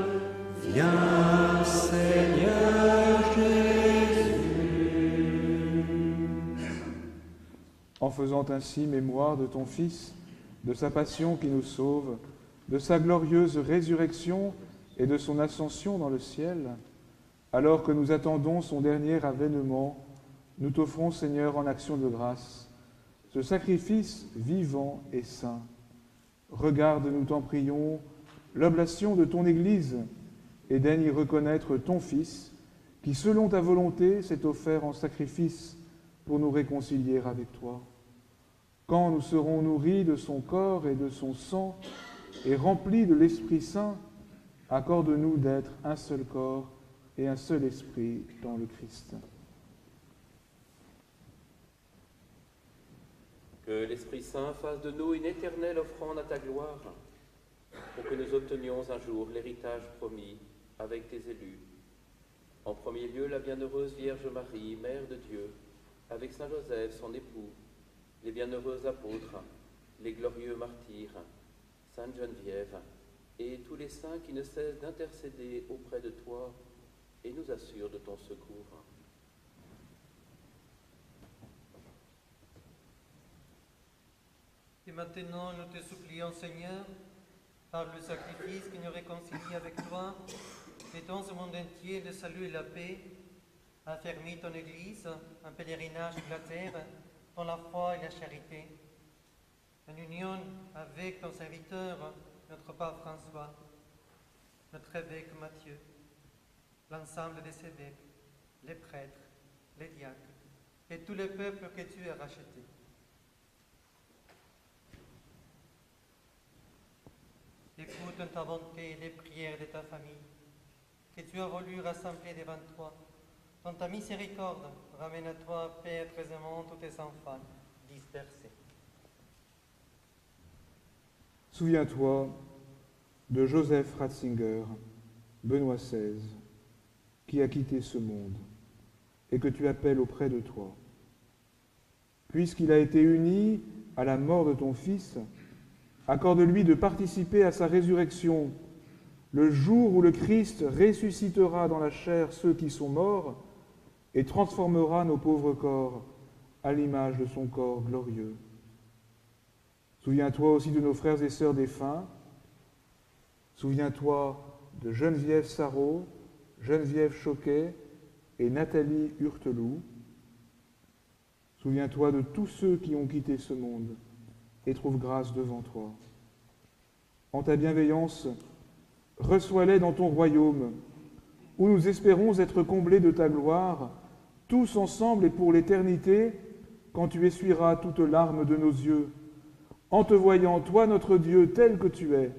Viens, Seigneur Jésus.
En faisant ainsi mémoire de ton Fils, de sa passion qui nous sauve, de sa glorieuse résurrection et de son ascension dans le ciel, alors que nous attendons son dernier avènement, nous t'offrons, Seigneur, en action de grâce, ce sacrifice vivant et saint. Regarde, nous t'en prions, l'oblation de ton Église, et daigne y reconnaître ton Fils, qui, selon ta volonté, s'est offert en sacrifice pour nous réconcilier avec toi. Quand nous serons nourris de son corps et de son sang, et remplis de l'Esprit Saint, accorde-nous d'être un seul corps et un seul esprit dans le Christ.
Que l'Esprit Saint fasse de nous une éternelle offrande à ta gloire, pour que nous obtenions un jour l'héritage promis avec tes élus. En premier lieu, la bienheureuse Vierge Marie, Mère de Dieu, avec Saint Joseph, son époux, les bienheureux apôtres, les glorieux martyrs, Sainte Geneviève, et tous les saints qui ne cessent d'intercéder auprès de toi et nous assurent de ton secours.
Et maintenant, nous te supplions, Seigneur, par le sacrifice qui nous réconcilie avec toi, et dans ce monde entier le salut et la paix, affermis ton Église, un pèlerinage sur la terre, dans la foi et la charité, en union avec ton serviteur, notre pape François, notre évêque Matthieu, l'ensemble des évêques, les prêtres, les diacres, et tout le peuple que tu as racheté. Écoute en ta bonté les prières de ta famille, que tu as voulu rassembler devant toi. Dans ta miséricorde, ramène à toi, Père, très aimant, tous tes enfants dispersés.
Souviens-toi de Joseph Ratzinger, Benoît XVI, qui a quitté ce monde et que tu appelles auprès de toi. Puisqu'il a été uni à la mort de ton Fils, accorde-lui de participer à sa résurrection, le jour où le Christ ressuscitera dans la chair ceux qui sont morts et transformera nos pauvres corps à l'image de son corps glorieux. Souviens-toi aussi de nos frères et sœurs défunts. Souviens-toi de Geneviève Sarrault, Geneviève Choquet et Nathalie Hurteloup. Souviens-toi de tous ceux qui ont quitté ce monde et trouve grâce devant toi. En ta bienveillance, reçois-les dans ton royaume, où nous espérons être comblés de ta gloire, tous ensemble et pour l'éternité, quand tu essuieras toute larme de nos yeux. En te voyant, toi notre Dieu, tel que tu es,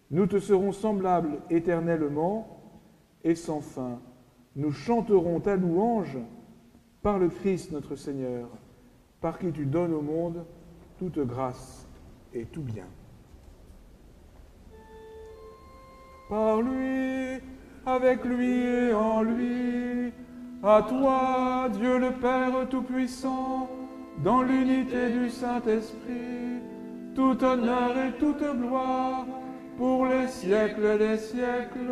nous te serons semblables éternellement, et sans fin, nous chanterons ta louange par le Christ notre Seigneur, par qui tu donnes au monde toute grâce et tout bien. Par lui, avec lui et en lui, à toi, Dieu le Père Tout-Puissant, dans l'unité du Saint-Esprit, tout honneur et toute gloire, pour les siècles des siècles.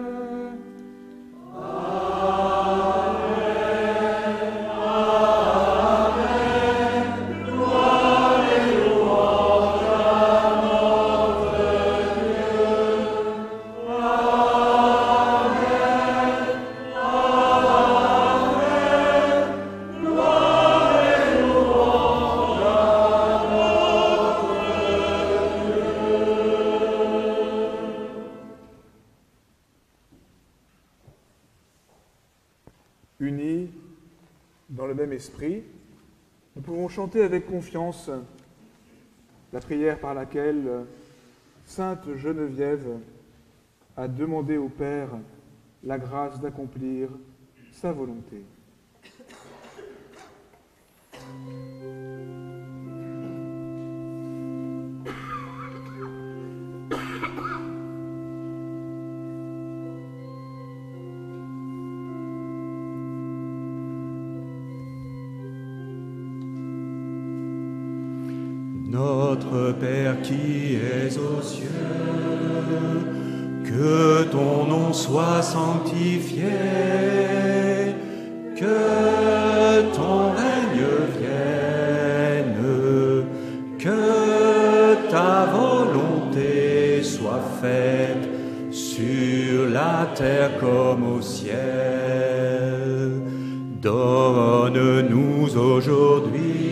Amen. Unis dans le même esprit, nous pouvons chanter avec confiance la prière par laquelle Sainte Geneviève a demandé au Père la grâce d'accomplir sa volonté.
Notre Père qui es aux cieux, que ton nom soit sanctifié, que ton règne vienne, que ta volonté soit faite sur la terre comme au ciel. Donne-nous aujourd'hui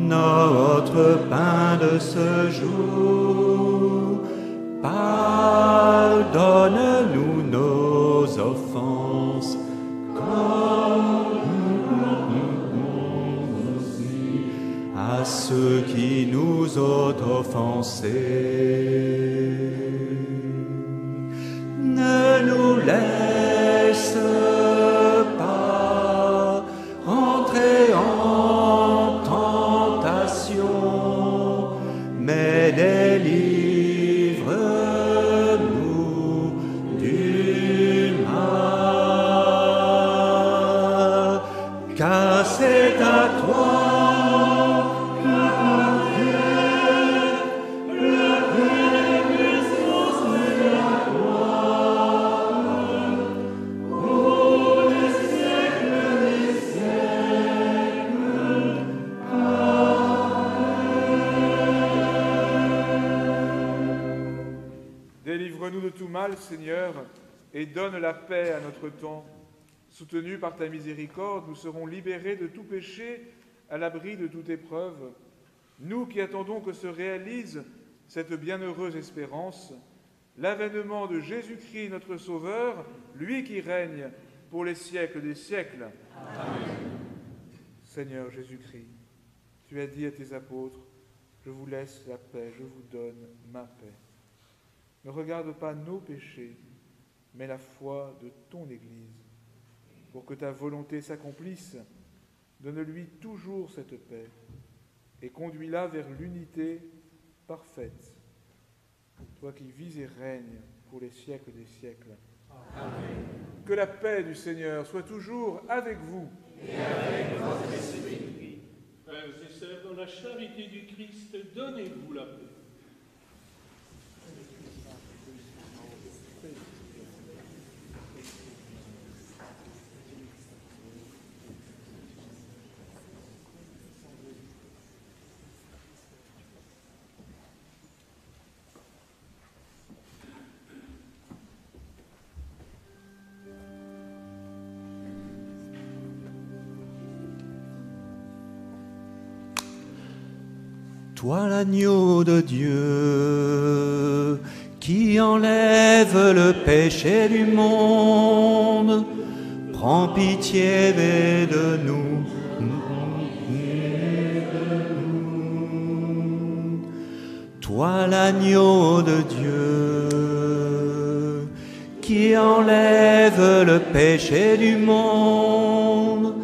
notre pain de ce jour. Pardonne-nous nos offenses, comme nous aussi à ceux qui nous ont offensés. Ne nous laisse pas entrer en tentation, mais délivre-nous du mal, car c'est à toi
Délivre-nous de tout mal, Seigneur, et donne la paix à notre temps. Soutenus par ta miséricorde, nous serons libérés de tout péché, à l'abri de toute épreuve. Nous qui attendons que se réalise cette bienheureuse espérance, l'avènement de Jésus-Christ, notre Sauveur, lui qui règne pour les siècles des siècles. Amen. Seigneur Jésus-Christ, tu as dit à tes apôtres, « Je vous laisse la paix, je vous donne ma paix. » Ne regarde pas nos péchés, mais la foi de ton Église. Pour que ta volonté s'accomplisse, donne-lui toujours cette paix et conduis-la vers l'unité parfaite. Toi qui vis et règnes pour les siècles des siècles. Amen. Que la paix du Seigneur soit toujours avec vous.
Et avec votre esprit. Frères et sœurs, dans la charité du Christ, donnez-vous la paix.
Toi l'agneau de Dieu, qui enlève le péché du monde, prends pitié de nous. Toi l'agneau de Dieu, qui enlève le péché du monde,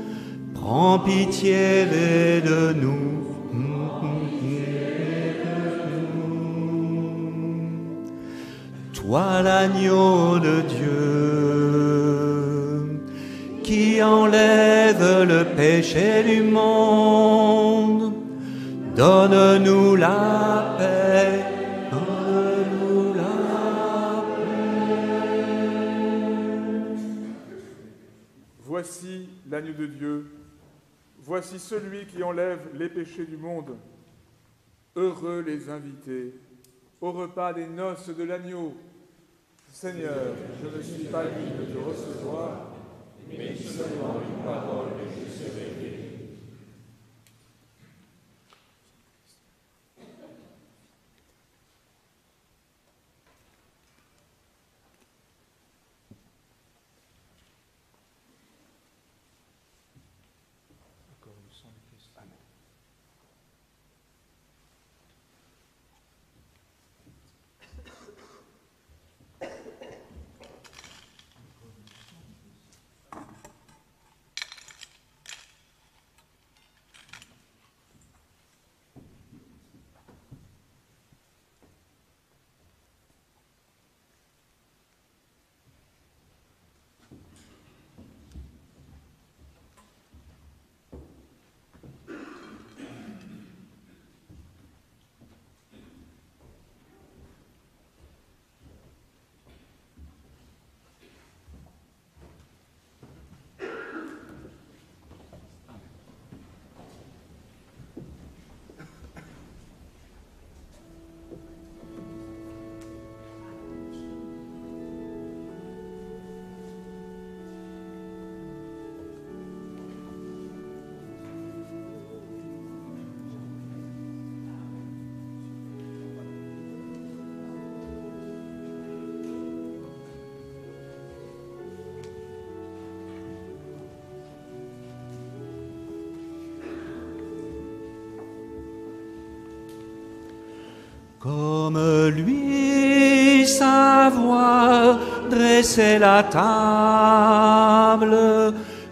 prends pitié de nous. Toi l'agneau de Dieu, qui enlève le péché du monde, donne-nous la paix, donne-nous la paix.
Voici l'agneau de Dieu, voici celui qui enlève les péchés du monde. Heureux les invités au repas des noces de l'agneau. Seigneur, je ne suis pas digne de te recevoir, mais dis seulement une parole et je serai guéri.
Comme lui, savoir dresser la table,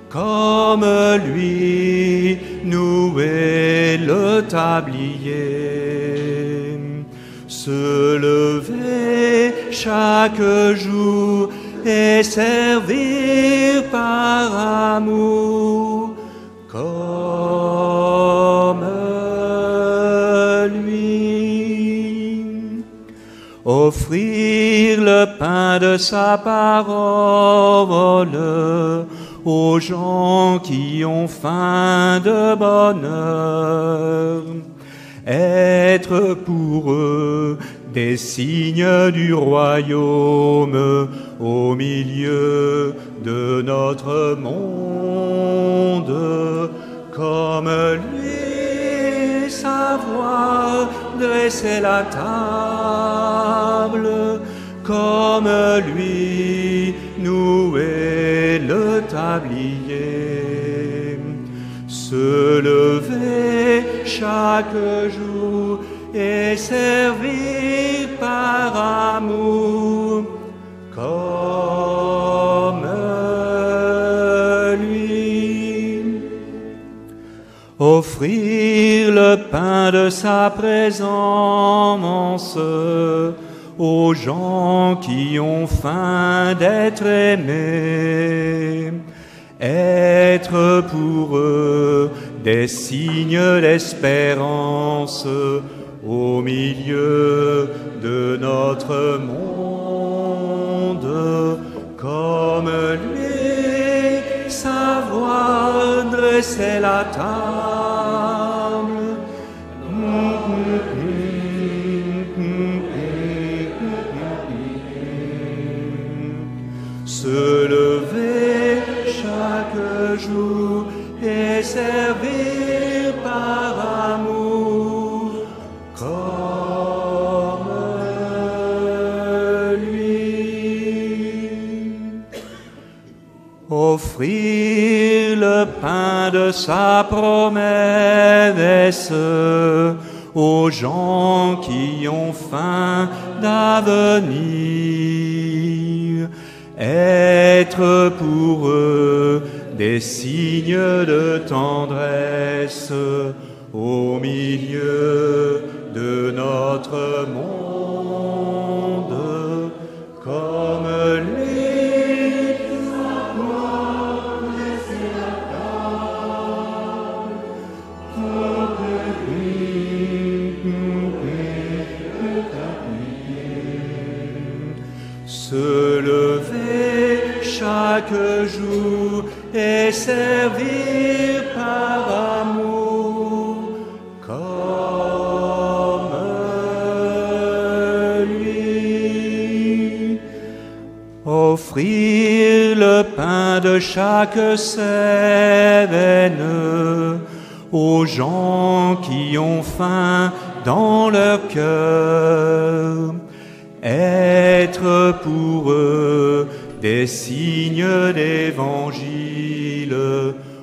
comme lui, nouer le tablier, se lever chaque jour et servir par amour, comme lui. Offrir le pain de sa parole aux gens qui ont faim de bonheur, être pour eux des signes du royaume au milieu de notre monde, comme lui savoir dresser la table, comme lui nouer le tablier, se lever chaque jour et servir par amour, comme lui. Offrir le pain de sa présence aux gens qui ont faim d'être aimés, être pour eux des signes d'espérance au milieu de notre monde, comme lui savoir dresser la table, se lever chaque jour et servir par amour, comme lui. Offrir le pain de sa promesse aux gens qui ont faim d'avenir, être pour eux des signes de tendresse au milieu de notre monde, comme lui savoir dresser la table, se lever chaque jour et servir par amour, comme lui. Offrir le pain de chaque semaine aux gens qui ont faim dans leur cœur, être pour eux des signes d'évangile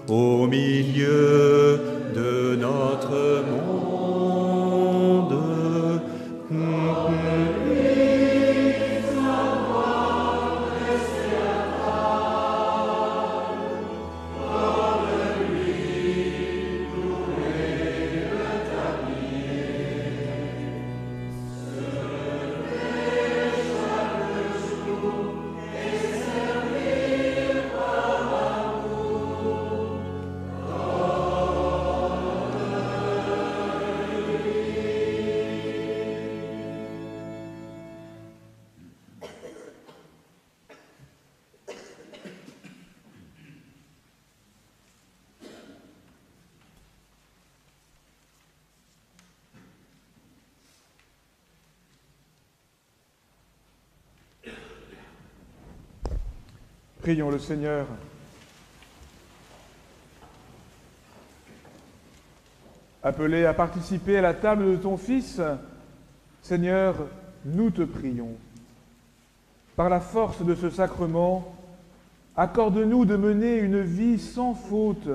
au milieu de notre monde.
Prions le Seigneur. Appelé à participer à la table de ton Fils, Seigneur, nous te prions. Par la force de ce sacrement, accorde-nous de mener une vie sans faute,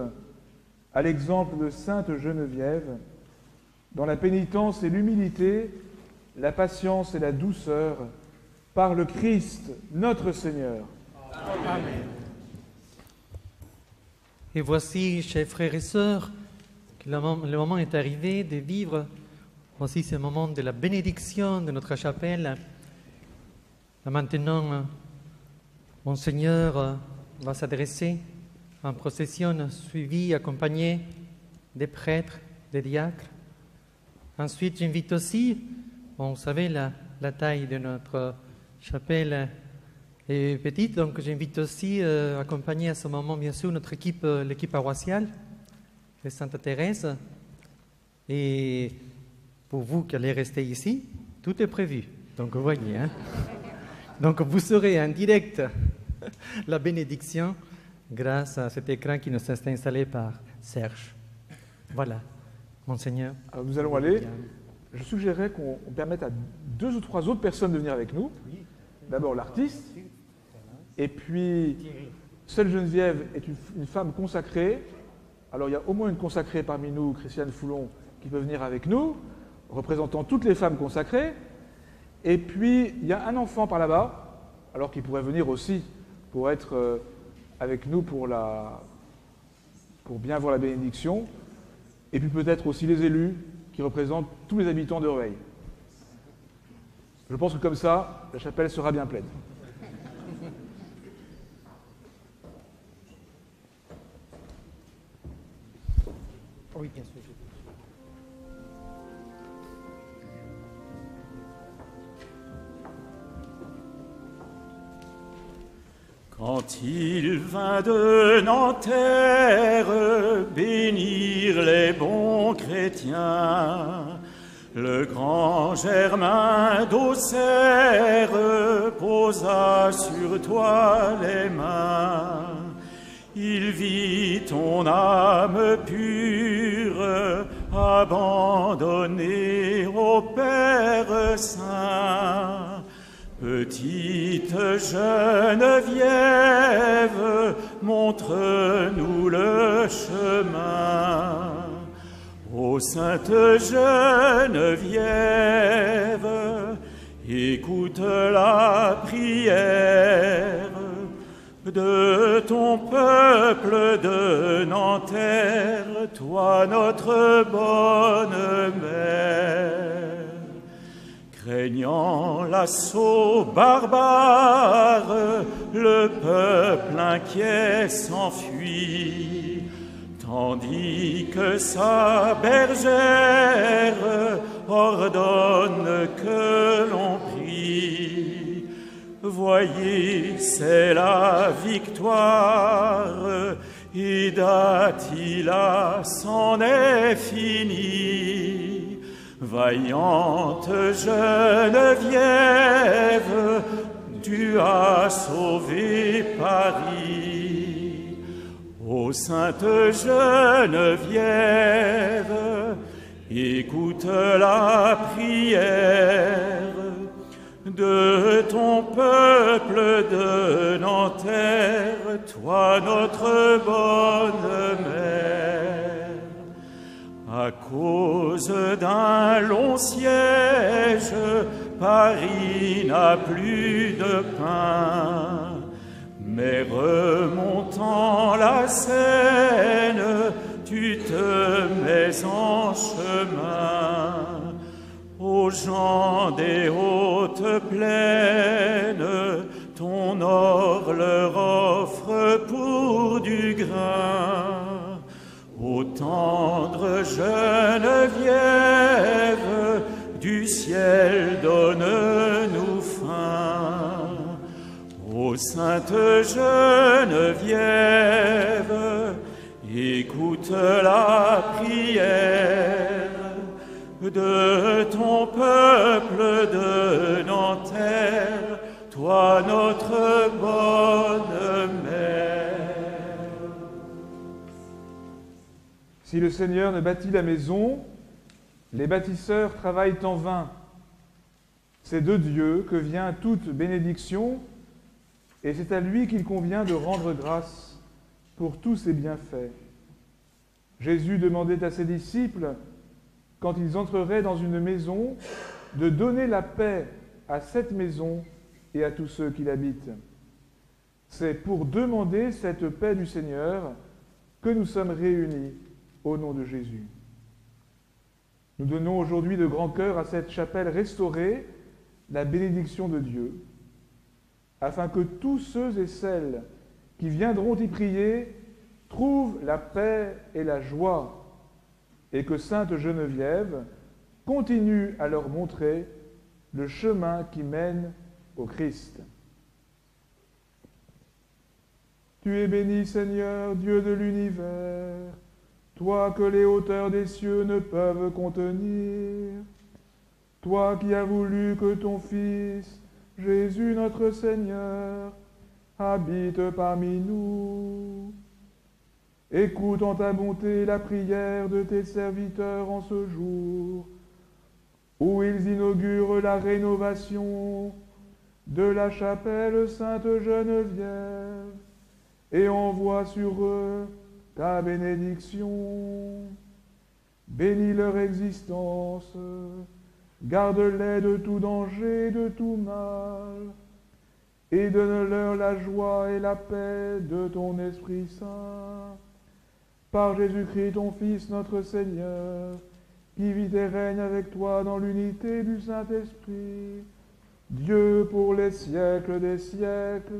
à l'exemple de Sainte Geneviève, dans la pénitence et l'humilité, la patience et la douceur par le Christ, notre Seigneur.
Amen. Et voici, chers frères et sœurs, que le moment est arrivé de vivre aussi ce moment de la bénédiction de notre chapelle. Maintenant, Monseigneur va s'adresser en procession suivie, accompagné des prêtres, des diacres. Ensuite, j'invite aussi, vous savez, la taille de notre chapelle est petite, donc j'invite aussi à accompagner à ce moment, bien sûr, notre équipe, l'équipe paroissiale de Sainte Thérèse. Et pour vous qui allez rester ici, tout est prévu. Donc, vous voyez, hein? Donc, vous saurez en direct la bénédiction grâce à cet écran qui nous est installé par Serge. Voilà, Monseigneur.
Alors, nous allons aller. Je suggérerais qu'on permette à 2 ou 3 autres personnes de venir avec nous. D'abord l'artiste, et puis seule Geneviève est une femme consacrée. Alors il y a au moins une consacrée parmi nous, Christiane Foulon, qui peut venir avec nous, représentant toutes les femmes consacrées. Et puis il y a un enfant par là-bas, alors qui pourrait venir aussi pour être avec nous pour bien voir la bénédiction. Et puis peut-être aussi les élus qui représentent tous les habitants de Rueil. Je pense que comme ça, la chapelle sera bien pleine.
Oui, bien sûr.
Quand il vint de Nanterre bénir les bons chrétiens, le grand Germain d'Auxerre posa sur toi les mains. Il vit ton âme pure abandonnée au Père Saint. Petite Geneviève, montre-nous le chemin. Ô Sainte Geneviève, écoute la prière de ton peuple de Nanterre, toi notre bonne mère. Craignant l'assaut barbare, le peuple inquiet s'enfuit, tandis que sa bergère ordonne que l'on prie. Voyez, c'est la victoire, et d'Attila s'en est fini. Vaillante Geneviève, tu as sauvé Paris. Ô Sainte Geneviève, écoute la prière de ton peuple de Nanterre, toi notre bonne mère. À cause d'un long siège, Paris n'a plus de pain. Mais remontant la Seine, tu te mets en chemin. Aux gens des hautes plaines, ton or leur offre pour du grain. Ô tendre Geneviève, du ciel donne-nous faim. Ô Sainte Geneviève, écoute la prière de ton peuple de Nanterre, toi notre bonne mère.
Si le Seigneur ne bâtit la maison, les bâtisseurs travaillent en vain. C'est de Dieu que vient toute bénédiction, et c'est à lui qu'il convient de rendre grâce pour tous ses bienfaits. Jésus demandait à ses disciples, quand ils entreraient dans une maison, de donner la paix à cette maison et à tous ceux qui l'habitent. C'est pour demander cette paix du Seigneur que nous sommes réunis au nom de Jésus. Nous donnons aujourd'hui de grand cœur à cette chapelle restaurée la bénédiction de Dieu, afin que tous ceux et celles qui viendront y prier trouvent la paix et la joie, et que Sainte Geneviève continue à leur montrer le chemin qui mène au Christ. Tu es béni, Seigneur, Dieu de l'univers, toi que les hauteurs des cieux ne peuvent contenir, toi qui as voulu que ton Fils, Jésus notre Seigneur, habite parmi nous. Écoute en ta bonté la prière de tes serviteurs en ce jour, où ils inaugurent la rénovation de la chapelle Sainte-Geneviève, et envoie sur eux ta bénédiction. Bénis leur existence, garde-les de tout danger, de tout mal, et donne-leur la joie et la paix de ton Esprit Saint. Par Jésus-Christ, ton Fils, notre Seigneur, qui vit et règne avec toi dans l'unité du Saint-Esprit, Dieu pour les siècles des siècles.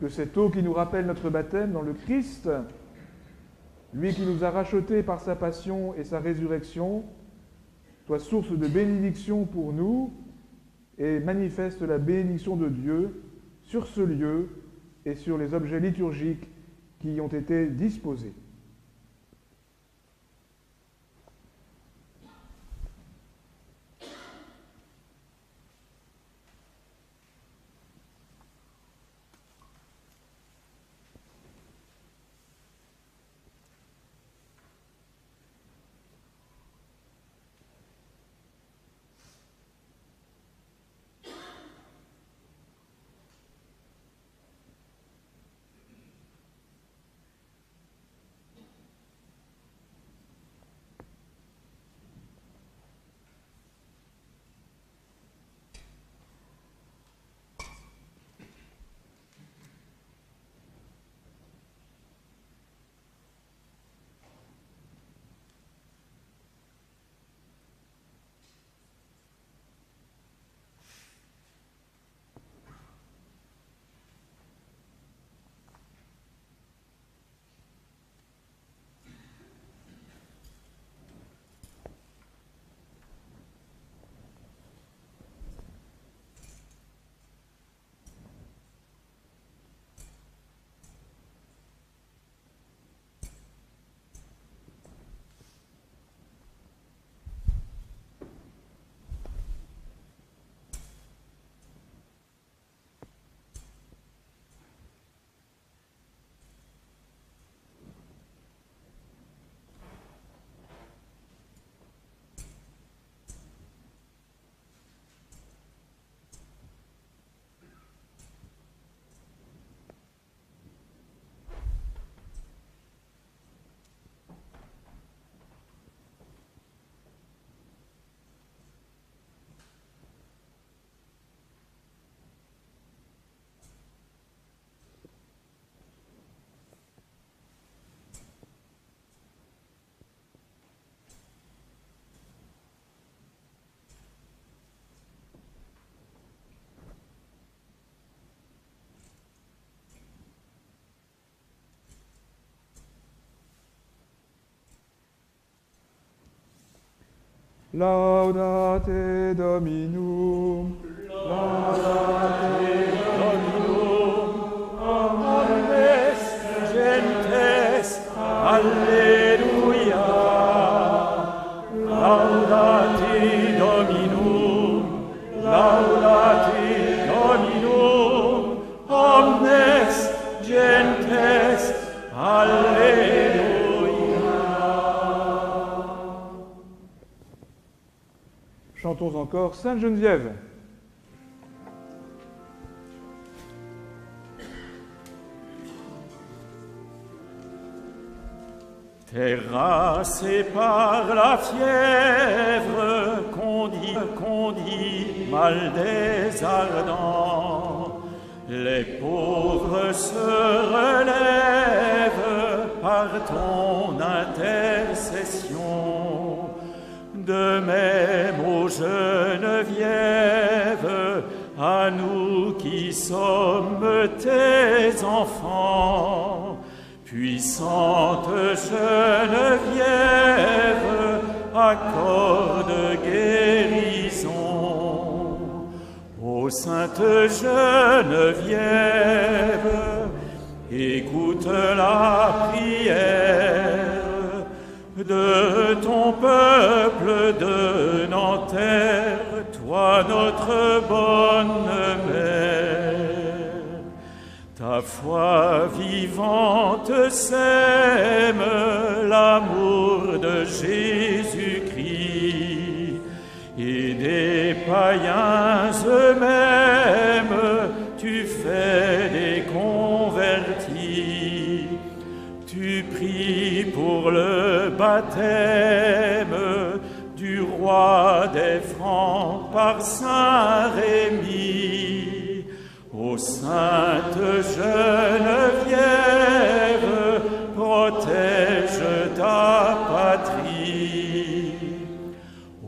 Que cette eau qui nous rappelle notre baptême dans le Christ, lui qui nous a rachetés par sa passion et sa résurrection, soit source de bénédiction pour nous et manifeste la bénédiction de Dieu sur ce lieu et sur les objets liturgiques qui y ont été disposés. Laudate Dominum, laudate Dominum, omnes gentes, alleluia. Laudate Dominum, laudate Dominum, omnes gentes, alleluia. Chantons encore Sainte Geneviève.
Terrassé par la fièvre qu'on dit mal des ardents, les pauvres se relèvent par ton intercession. De même, ô Geneviève, à nous qui sommes tes enfants, puissante Geneviève, accorde guérison. Ô sainte Geneviève, écoute la prière de ton peuple de Nanterre, toi notre bonne mère. Ta foi vivante sème l'amour de Jésus-Christ, et des païens eux-mêmes tu fais des convertis. Tu pries pour le baptême du roi des Francs par Saint Rémy. Ô sainte Geneviève, protège ta patrie.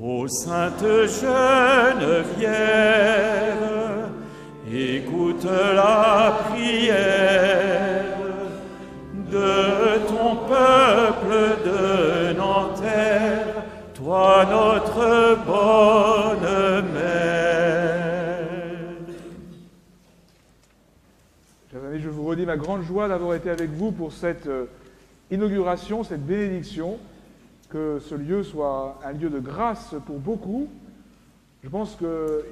Ô sainte Geneviève, écoute la prière de ton peuple de Nanterre, toi notre bonne mère.
Chers amis, je vous redis ma grande joie d'avoir été avec vous pour cette inauguration, cette bénédiction, que ce lieu soit un lieu de grâce pour beaucoup. Je pense qu'il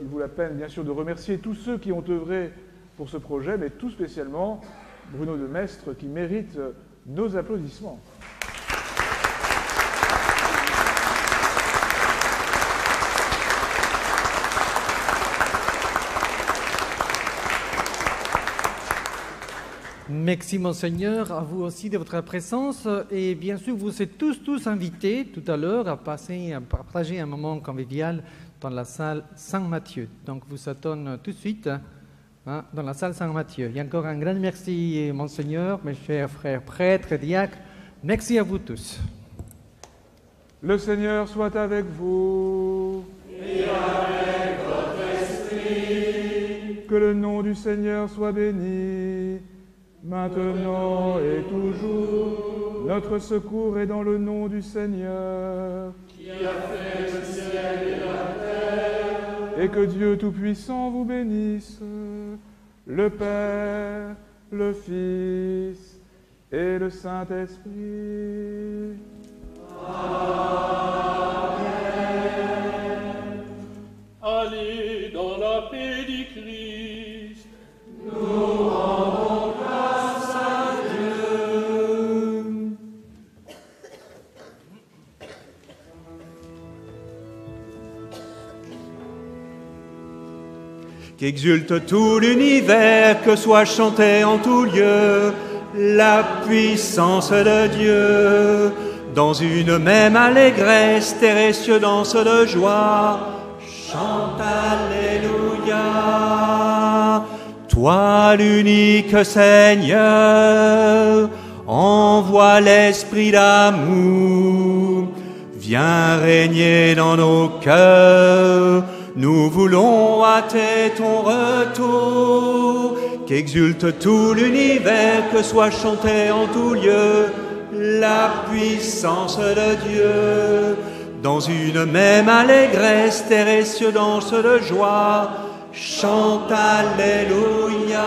vaut la peine, bien sûr, de remercier tous ceux qui ont œuvré pour ce projet, mais tout spécialement Bruno de Maistre, qui mérite nos applaudissements.
Merci Monseigneur, à vous aussi de votre présence. Et bien sûr, vous êtes tous invités tout à l'heure à partager un moment convivial dans la salle Saint-Matthieu. Donc, vous attendons tout de suite dans la salle Saint-Matthieu. Et encore un grand merci, Monseigneur, mes chers frères prêtres et diacres. Merci à vous tous.
Le Seigneur soit avec vous.
Et avec votre esprit.
Que le nom du Seigneur soit béni, maintenant et toujours. Notre secours est dans le nom du Seigneur,
qui a fait le ciel et la terre.
Et que Dieu Tout-Puissant vous bénisse, le Père, le Fils et le Saint-Esprit.
Amen. Allez dans la paix du Christ. Nous rendons grâce à Dieu.
Qu'exulte tout l'univers, que soit chanté en tout lieu la puissance de Dieu. Dans une même allégresse, terre et cieux dansent de joie. Chante Alléluia. Toi l'unique Seigneur, envoie l'esprit d'amour. Viens régner dans nos cœurs. Nous voulons hâter ton retour. Qu'exulte tout l'univers, que soit chanté en tout lieu la puissance de Dieu. Dans une même allégresse, terre et cieux dansent de joie. Chante Alléluia.